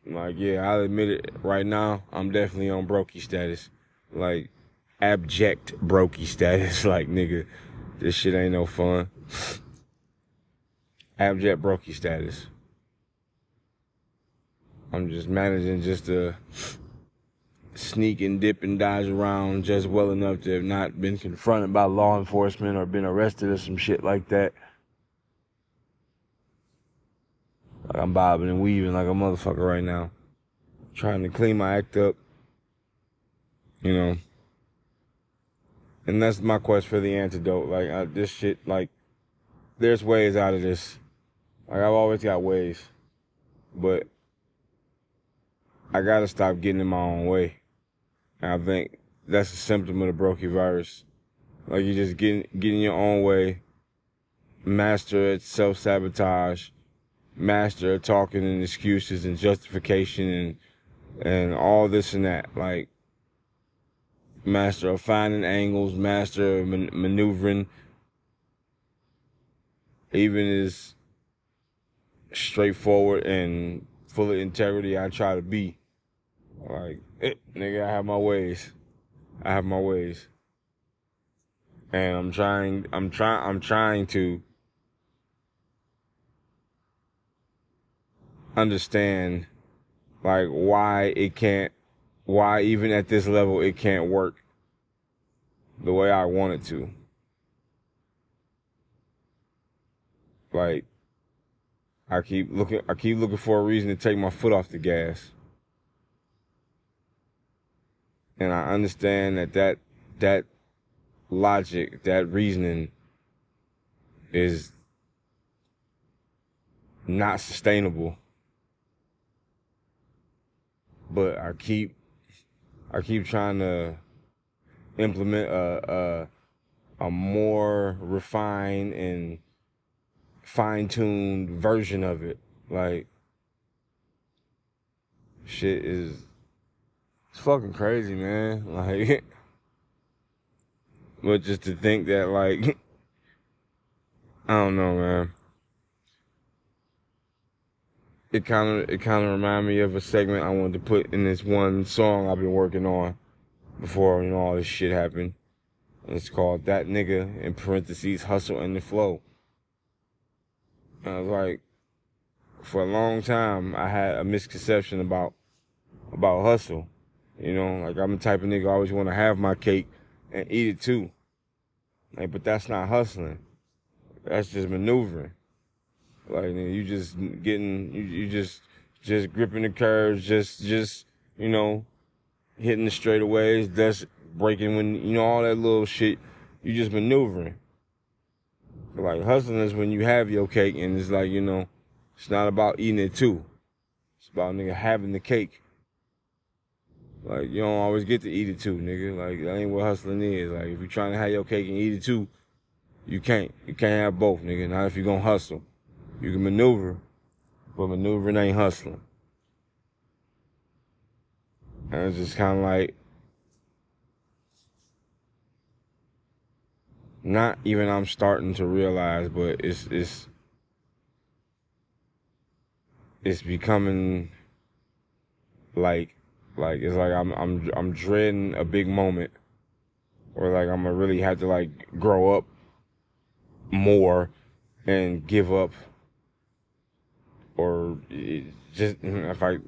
Speaker 2: Like, yeah, I'll admit it right now, I'm definitely on brokey status. Like, abject brokey status. Like, nigga, this shit ain't no fun. Abject brokey status. I'm just managing just to sneak and dip and dodge around just well enough to have not been confronted by law enforcement or been arrested or some shit like that. Like I'm bobbing and weaving like a motherfucker right now. Trying to clean my act up. You know. And that's my quest for the antidote. Like, this shit, like, there's ways out of this. Like, I've always got ways. But I gotta stop getting in my own way. And I think that's a symptom of the brokey virus. Like, you just getting your own way. Master at self-sabotage. Master at talking and excuses and justification and all this and that. Like, master of finding angles, master of maneuvering. Even as straightforward and full of integrity I try to be. Like, nigga, I have my ways. I have my ways. And I'm trying to understand, like, why even at this level it can't work the way I want it to. Like, I keep looking for a reason to take my foot off the gas. And I understand that logic, that reasoning is not sustainable. But I keep trying to implement a more refined and fine-tuned version of it. Like, shit is, it's fucking crazy, man. Like, but just to think that, like, I don't know, man. It kind of reminded me of a segment I wanted to put in this one song I've been working on before, you know, all this shit happened. It's called That Nigga, in parentheses, Hustle and the Flow. And I was like, for a long time, I had a misconception about hustle. You know, like I'm the type of nigga I always want to have my cake and eat it too. Like, but that's not hustling. That's just maneuvering. Like, nigga, you just getting, you just gripping the curves, just you know, hitting the straightaways, that's breaking when, you know, all that little shit. You just maneuvering. But like hustling is when you have your cake and it's like, you know, it's not about eating it too. It's about nigga having the cake. Like, you don't always get to eat it too, nigga. Like, that ain't what hustling is. Like, if you're trying to have your cake and eat it too, you can't. You can't have both, nigga. Not if you're gonna hustle. You can maneuver, but maneuvering ain't hustling. And it's just kind of like, not even I'm starting to realize, but it's becoming like it's like I'm dreading a big moment where like I'm gonna really have to like grow up more and give up, or just if I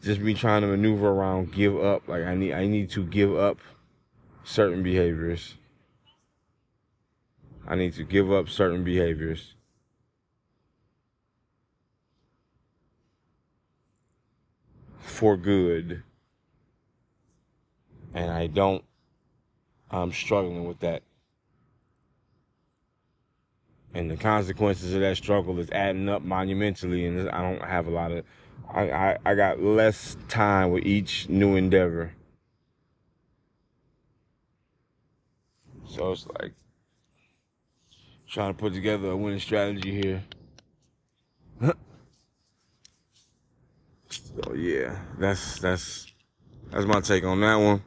Speaker 2: just be trying to maneuver around give up. Like I need to give up certain behaviors. I need to give up certain behaviors for good. And I'm struggling with that. And the consequences of that struggle is adding up monumentally, and I don't have a lot of, I got less time with each new endeavor. So it's like, trying to put together a winning strategy here. So yeah, that's my take on that one.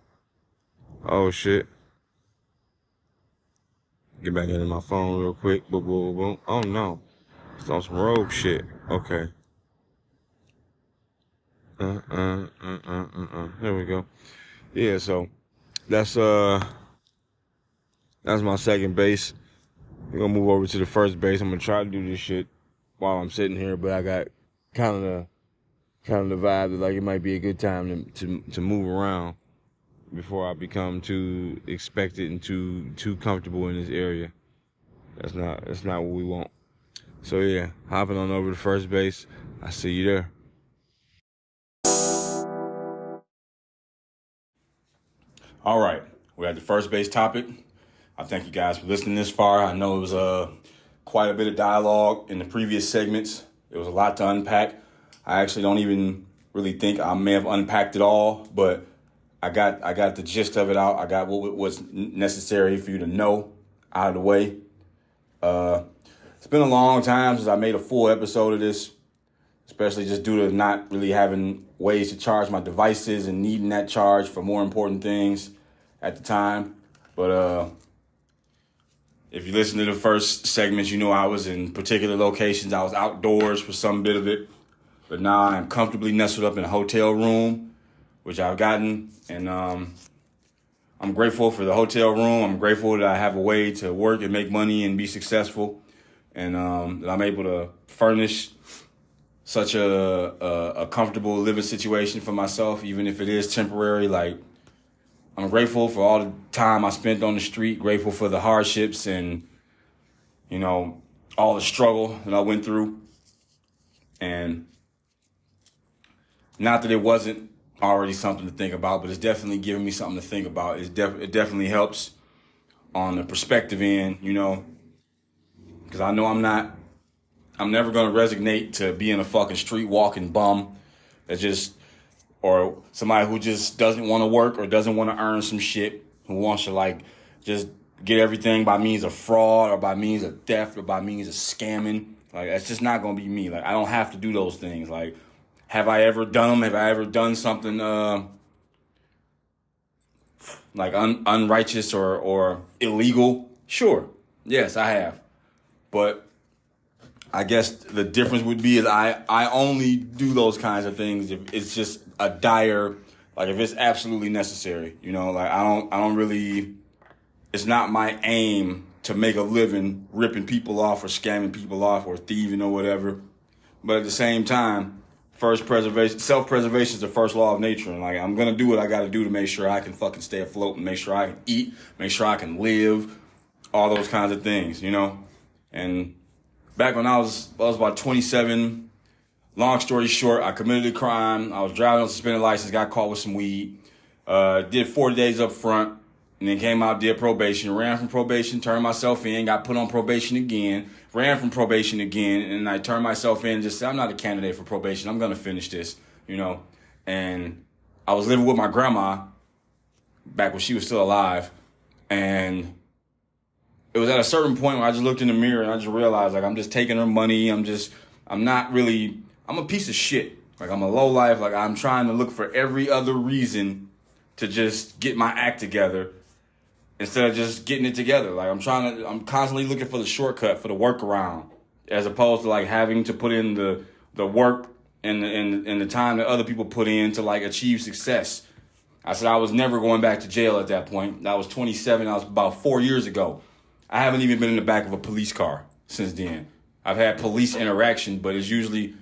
Speaker 2: Oh shit. Get back into my phone real quick. Boom, boom, boom. Oh no. It's on some rogue shit. Okay. There we go. Yeah, so that's my second base. We're gonna move over to the first base. I'm gonna try to do this shit while I'm sitting here, but I got kind of the vibe that like it might be a good time to move around before I become too expected and too comfortable in this area. That's not what we want. So yeah, hopping on over to first base. I see you there.
Speaker 1: All right, we're at the first base topic. I thank you guys for listening this far. I know it was quite a bit of dialogue in the previous segments. It was a lot to unpack. I actually don't even really think I may have unpacked it all, but I got the gist of it out. I got what was necessary for you to know out of the way. It's been a long time since I made a full episode of this, especially just due to not really having ways to charge my devices and needing that charge for more important things at the time. But if you listen to the first segments, you know I was in particular locations. I was outdoors for some bit of it, but now I'm comfortably nestled up in a hotel room, which I've gotten, and I'm grateful for the hotel room. I'm grateful that I have a way to work and make money and be successful, and that I'm able to furnish such a comfortable living situation for myself, even if it is temporary. Like, I'm grateful for all the time I spent on the street, grateful for the hardships and, you know, all the struggle that I went through. And not that it wasn't already something to think about, but it's definitely giving me something to think about. It definitely helps on the perspective end, you know, because I know I'm never going to resignate to being a fucking street walking bum or somebody who just doesn't want to work or doesn't want to earn some shit, who wants to like just get everything by means of fraud or by means of theft or by means of scamming. Like, that's just not going to be me. Like, I don't have to do those things. Like, have I ever done them? Have I ever done something like unrighteous or illegal? Sure. Yes, I have. But I guess the difference would be is I only do those kinds of things if it's just a dire, like if it's absolutely necessary, you know, like I don't really
Speaker 2: it's not my aim to make a living ripping people off or scamming people off or thieving or whatever. But at the same time, self-preservation is the first law of nature. And like, I'm going to do what I got to do to make sure I can fucking stay afloat and make sure I can eat, make sure I can live, all those kinds of things, you know? And back when I was about 27, long story short, I committed a crime. I was driving on suspended license, got caught with some weed, did 40 days up front, and then came out, did probation, ran from probation, turned myself in, got put on probation again, ran from probation again, and I turned myself in and just said, I'm not a candidate for probation. I'm going to finish this, you know. And I was living with my grandma back when she was still alive, and it was at a certain point where I just looked in the mirror and I just realized, like, I'm just taking her money. I'm a piece of shit. Like, I'm a lowlife. Like, I'm trying to look for every other reason to just get my act together instead of just getting it together. Like, I'm constantly looking for the shortcut, for the workaround, as opposed to like having to put in the work and the time that other people put in to like achieve success. I said I was never going back to jail at that point. I was 27. I was about 4 years ago. I haven't even been in the back of a police car since then. I've had police interaction, but it's usually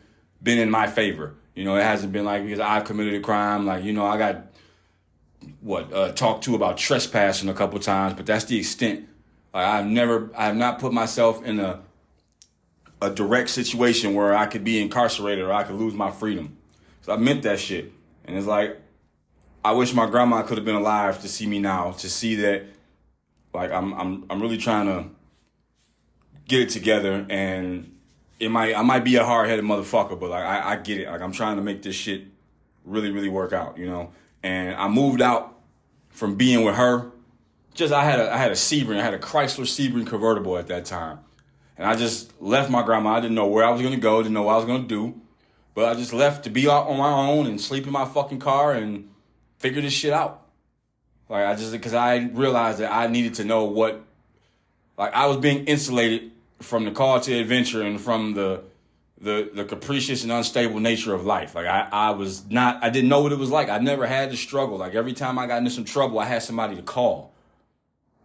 Speaker 2: been in my favor. You know, it hasn't been like because I've committed a crime. Like, you know, I got talked to about trespassing a couple times, but that's the extent. Like, I have not put myself in a direct situation where I could be incarcerated or I could lose my freedom. So I meant that shit. And it's like, I wish my grandma could have been alive to see me now, to see that, like, I'm really trying to get it together, and I might be a hard-headed motherfucker, but like I get it. Like, I'm trying to make this shit really, really work out, you know. And I moved out from being with her. I had a Sebring. I had a Chrysler Sebring convertible at that time, and I just left my grandma. I didn't know where I was gonna go. Didn't know what I was gonna do, but I just left to be out on my own and sleep in my fucking car and figure this shit out. Like, because I realized that I needed to know what, like, I was being insulated from the call to adventure and from the capricious and unstable nature of life. Like, I didn't know what it was like. I never had to struggle. Like, every time I got into some trouble, I had somebody to call.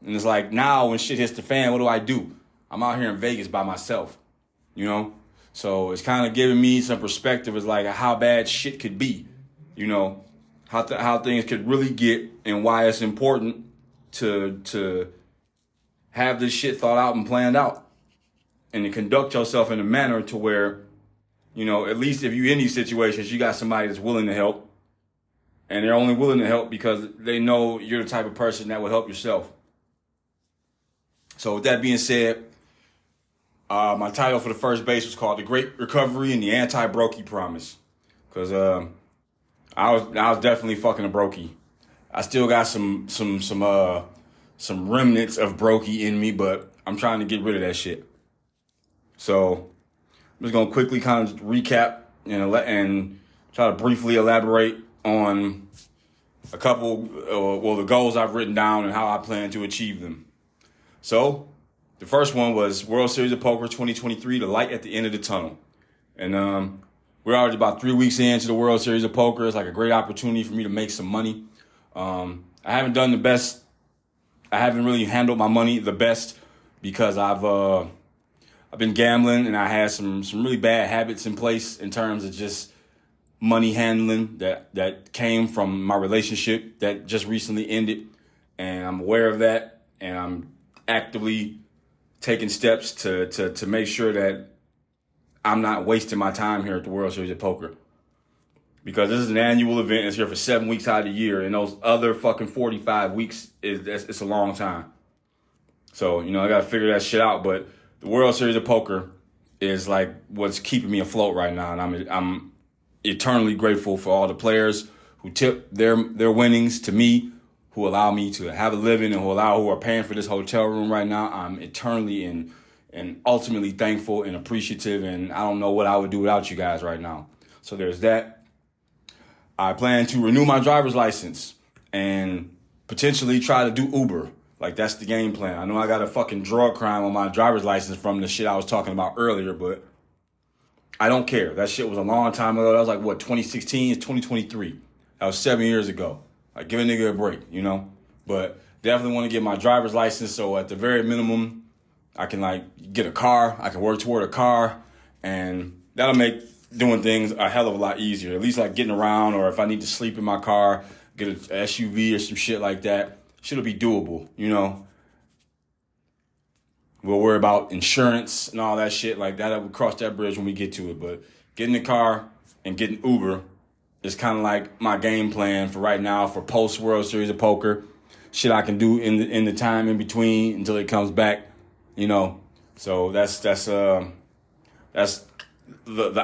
Speaker 2: And it's like, now when shit hits the fan, what do? I'm out here in Vegas by myself, you know? So it's kind of giving me some perspective as like how bad shit could be, you know? How things could really get, and why it's important to have this shit thought out and planned out, and to conduct yourself in a manner to where, you know, at least if you're in these situations, you got somebody that's willing to help, and they're only willing to help because they know you're the type of person that will help yourself. So with that being said, my title for the first base was called The Great Recovery and the Anti-Brokey Promise, because I was definitely fucking a brokey. I still got some remnants of brokey in me, but I'm trying to get rid of that shit. So I'm just gonna quickly kind of recap and try to briefly elaborate on a couple, the goals I've written down and how I plan to achieve them. So the first one was World Series of Poker 2023, the light at the end of the tunnel, and we're already about 3 weeks into the World Series of Poker. It's like a great opportunity for me to make some money. I haven't done the best. I haven't really handled my money the best because I've been gambling, and I had some really bad habits in place in terms of just money handling that came from my relationship that just recently ended. And I'm aware of that, and I'm actively taking steps to make sure that I'm not wasting my time here at the World Series of Poker, because this is an annual event. It's here for 7 weeks out of the year, and those other fucking 45 weeks it's a long time. So, you know, I gotta figure that shit out. But the World Series of Poker is like what's keeping me afloat right now, and I'm eternally grateful for all the players who tip their winnings to me, who allow me to have a living, and who are paying for this hotel room right now. I'm eternally and ultimately thankful and appreciative, and I don't know what I would do without you guys right now. So there's that. I plan to renew my driver's license and potentially try to do Uber. Like, that's the game plan. I know I got a fucking drug crime on my driver's license from the shit I was talking about earlier, but I don't care. That shit was a long time ago. That was like, 2016? It's 2023. That was 7 years ago. Like, give a nigga a break, you know?
Speaker 1: But definitely want to get my driver's license. So at the very minimum, I can like get a car. I can work toward a car, and that'll make doing things a hell of a lot easier. At least like getting around, or if I need to sleep in my car, get an SUV or some shit like that. Shit'll be doable, you know. We'll worry about insurance and all that shit like that. We'll cross that bridge when we get to it. But getting the car and getting Uber is kind of like my game plan for right now for post World Series of Poker. Shit I can do in the time in between until it comes back, you know. So that's the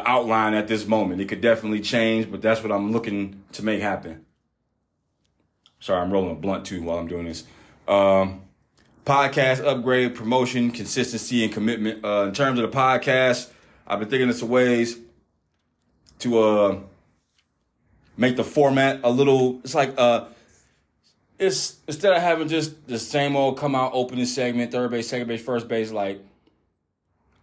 Speaker 1: outline at this moment. It could definitely change, but that's what I'm looking to make happen. Sorry, I'm rolling a blunt too while I'm doing this. Podcast upgrade, promotion, consistency, and commitment. In terms of the podcast, I've been thinking of some ways to make the format a little. It's like it's instead of having just the same old come out opening segment, third base, second base, first base. Like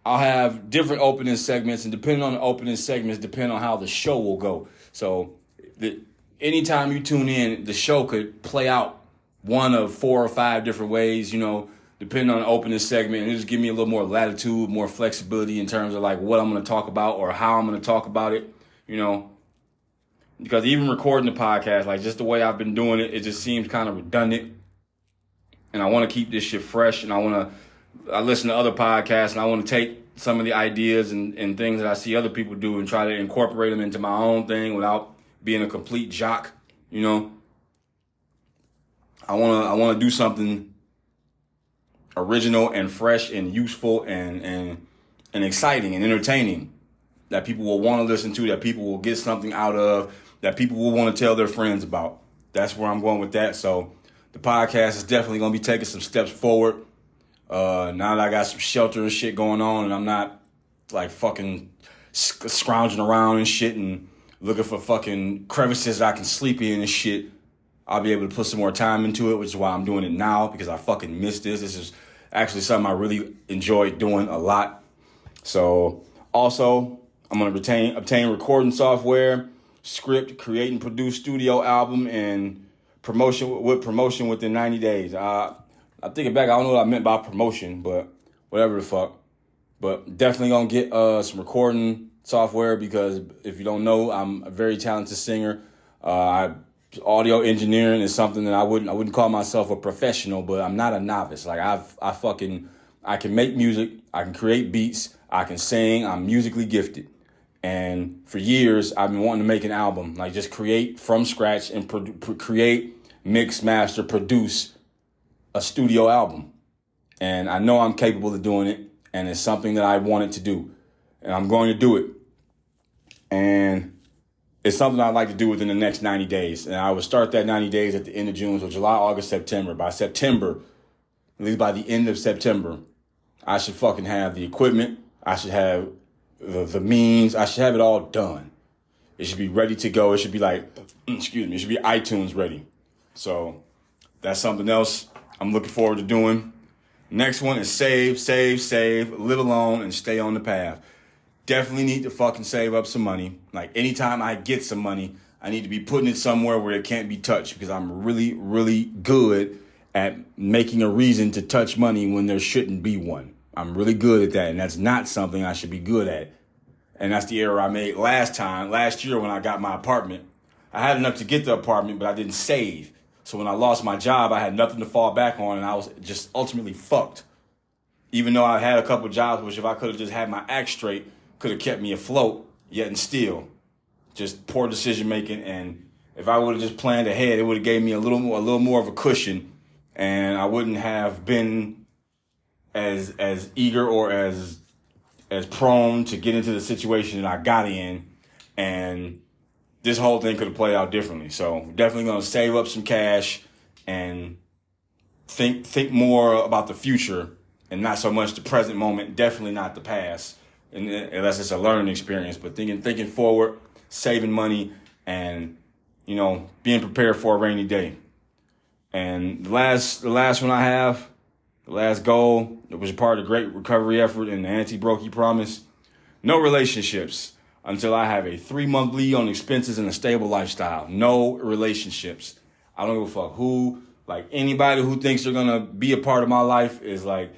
Speaker 1: I'll have different opening segments, and depending on the opening segments, depending on how the show will go. So anytime you tune in, the show could play out one of 4 or 5 different ways, you know, depending on the opening segment. And it just give me a little more latitude, more flexibility in terms of like what I'm going to talk about or how I'm going to talk about it, you know. Because even recording the podcast, like just the way I've been doing it, it just seems kind of redundant. And I want to keep this shit fresh. And I listen to other podcasts, and I want to take some of the ideas and things that I see other people do and try to incorporate them into my own thing without being a complete jock, you know. I want to do something original and fresh and useful and exciting and entertaining that people will want to listen to, that people will get something out of, that people will want to tell their friends about. That's where I'm going with that. So the podcast is definitely going to be taking some steps forward. Now that I got some shelter and shit going on, and I'm not like fucking scrounging around and shit and looking for fucking crevices I can sleep in and shit, I'll be able to put some more time into it, which is why I'm doing it now, because I fucking miss this. This is actually something I really enjoy doing a lot. So also, I'm going to obtain recording software, script, create and produce studio album, and promotion within 90 days. I'm thinking back, I don't know what I meant by promotion, but whatever the fuck. But definitely going to get some recording software, because if you don't know, I'm a very talented singer. Audio engineering is something that I wouldn't call myself a professional, but I'm not a novice. Like I can make music, I can create beats, I can sing, I'm musically gifted. And for years, I've been wanting to make an album, like just create from scratch and create, mix, master, produce a studio album. And I know I'm capable of doing it, and it's something that I wanted to do, and I'm going to do it. And it's something I'd like to do within the next 90 days. And I would start that 90 days at the end of June. So July, August, September. By September, at least by the end of September, I should fucking have the equipment. I should have the means. I should have it all done. It should be ready to go. It should be like, it should be iTunes ready. So that's something else I'm looking forward to doing. Next one is save, live alone, and stay on the path. Definitely need to fucking save up some money. Like anytime I get some money, I need to be putting it somewhere where it can't be touched, because I'm really, really good at making a reason to touch money when there shouldn't be one. I'm really good at that, and that's not something I should be good at. And that's the error I made last year when I got my apartment. I had enough to get the apartment, but I didn't save. So when I lost my job, I had nothing to fall back on, and I was just ultimately fucked. Even though I had a couple jobs, which if I could have just had my act straight, could have kept me afloat, yet and still. Just poor decision making, and if I would have just planned ahead, it would have gave me a little more of a cushion, and I wouldn't have been as eager or as prone to get into the situation that I got in, and this whole thing could have played out differently. So definitely going to save up some cash and think more about the future and not so much the present moment. Definitely not the past, unless it's a learning experience. But thinking forward, saving money, and being prepared for a rainy day. And the last one I have, the last goal, it was part of the great recovery effort and the anti-brokey promise. No relationships until I have a 3-month lead on expenses and a stable lifestyle. No relationships. I don't give a fuck who Like, anybody who thinks they're going to be a part of my life is like,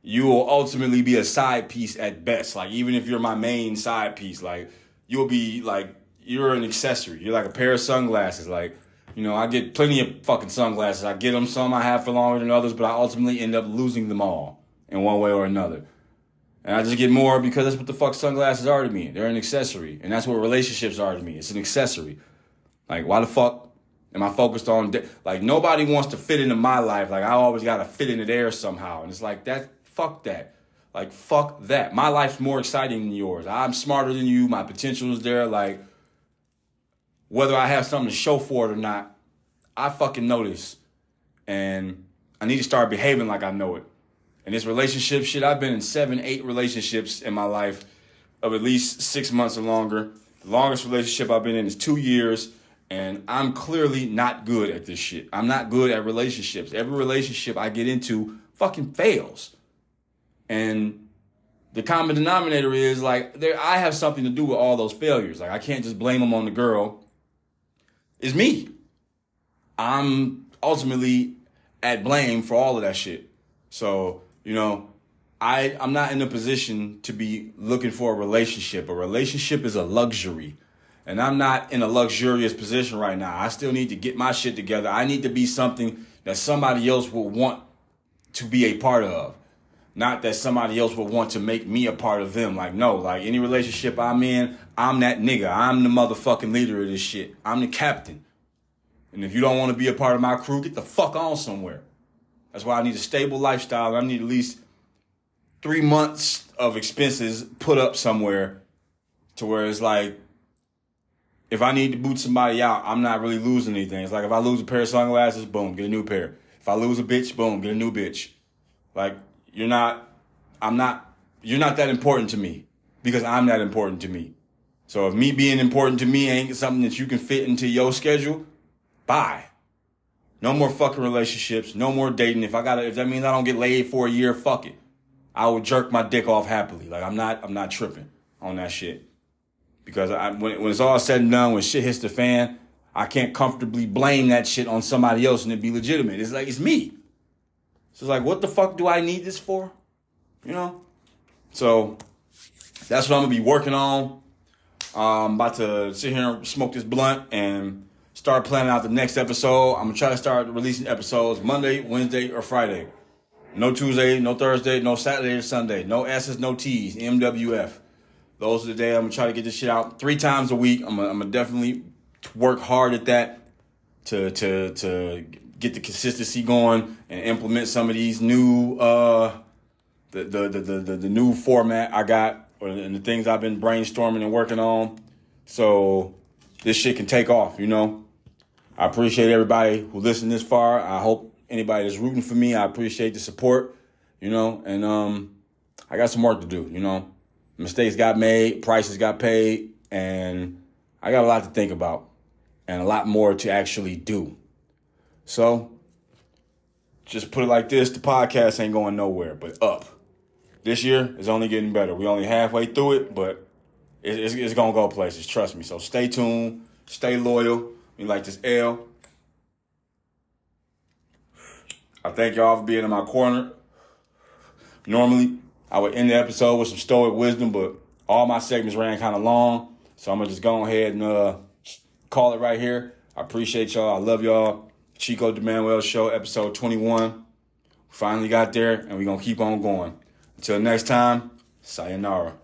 Speaker 1: you will ultimately be a side piece at best. Like, even if you're my main side piece, like, you'll be like, you're an accessory. You're like a pair of sunglasses. Like, you know, I get plenty of fucking sunglasses. I get them, some I have for longer than others, but I ultimately end up losing them all in one way or another. And I just get more because that's what the fuck sunglasses are to me. They're an accessory. And that's what relationships are to me. It's an accessory. Like, why the fuck am I focused on... Like, nobody wants to fit into my life. Like, I always got to fit into theirs somehow. And it's like, fuck that. Like, fuck that. My life's more exciting than yours. I'm smarter than you. My potential is there. Like, whether I have something to show for it or not, I fucking know this. And I need to start behaving like I know it. And this relationship shit, I've been in 7, 8 relationships in my life of at least 6 months or longer. The longest relationship I've been in is 2 years. And I'm clearly not good at this shit. I'm not good at relationships. Every relationship I get into fucking fails. And the common denominator is like, I have something to do with all those failures. Like, I can't just blame them on the girl. It's me. I'm ultimately at blame for all of that shit. So, you know, I'm not in a position to be looking for a relationship. A relationship is a luxury. And I'm not in a luxurious position right now. I still need to get my shit together. I need to be something that somebody else will want to be a part of. Not that somebody else will want to make me a part of them. Like, no, like any relationship I'm in, I'm that nigga. I'm the motherfucking leader of this shit. I'm the captain. And if you don't want to be a part of my crew, get the fuck on somewhere. That's why I need a stable lifestyle. I need at least 3 months of expenses put up somewhere to where it's like, if I need to boot somebody out, I'm not really losing anything. It's like if I lose a pair of sunglasses, boom, get a new pair. If I lose a bitch, boom, get a new bitch. Like, you're not that important to me because I'm that important to me. So if me being important to me ain't something that you can fit into your schedule, bye. No more fucking relationships, no more dating. If that means I don't get laid for a year, fuck it. I will jerk my dick off happily. Like, I'm not tripping on that shit. Because when it's all said and done, when shit hits the fan, I can't comfortably blame that shit on somebody else and it be legitimate. It's like, it's me. So it's like, what the fuck do I need this for? You know? So that's what I'm going to be working on. I'm about to sit here and smoke this blunt and start planning out the next episode. I'm going to try to start releasing episodes Monday, Wednesday, or Friday. No Tuesday, no Thursday, no Saturday or Sunday. No S's, no T's, MWF. Those are the days I'm going to try to get this shit out 3 times a week. I'm going to definitely work hard at that to get the consistency going and implement some of these new the new format I got and the things I've been brainstorming and working on. So this shit can take off, you know. I appreciate everybody who listened this far. I hope anybody that's rooting for me, I appreciate the support, you know, and I got some work to do, you know. Mistakes got made, prices got paid, and I got a lot to think about and a lot more to actually do. So, just put it like this, the podcast ain't going nowhere but up. This year is only getting better. We only halfway through it, but it's going to go places, trust me. So stay tuned, stay loyal. We like this L. I thank y'all for being in my corner. Normally, I would end the episode with some stoic wisdom, but all my segments ran kind of long. So I'm going to just go ahead and call it right here. I appreciate y'all. I love y'all. Chico de Manuel Show, episode 21. Finally got there, and we're going to keep on going. Until next time, sayonara.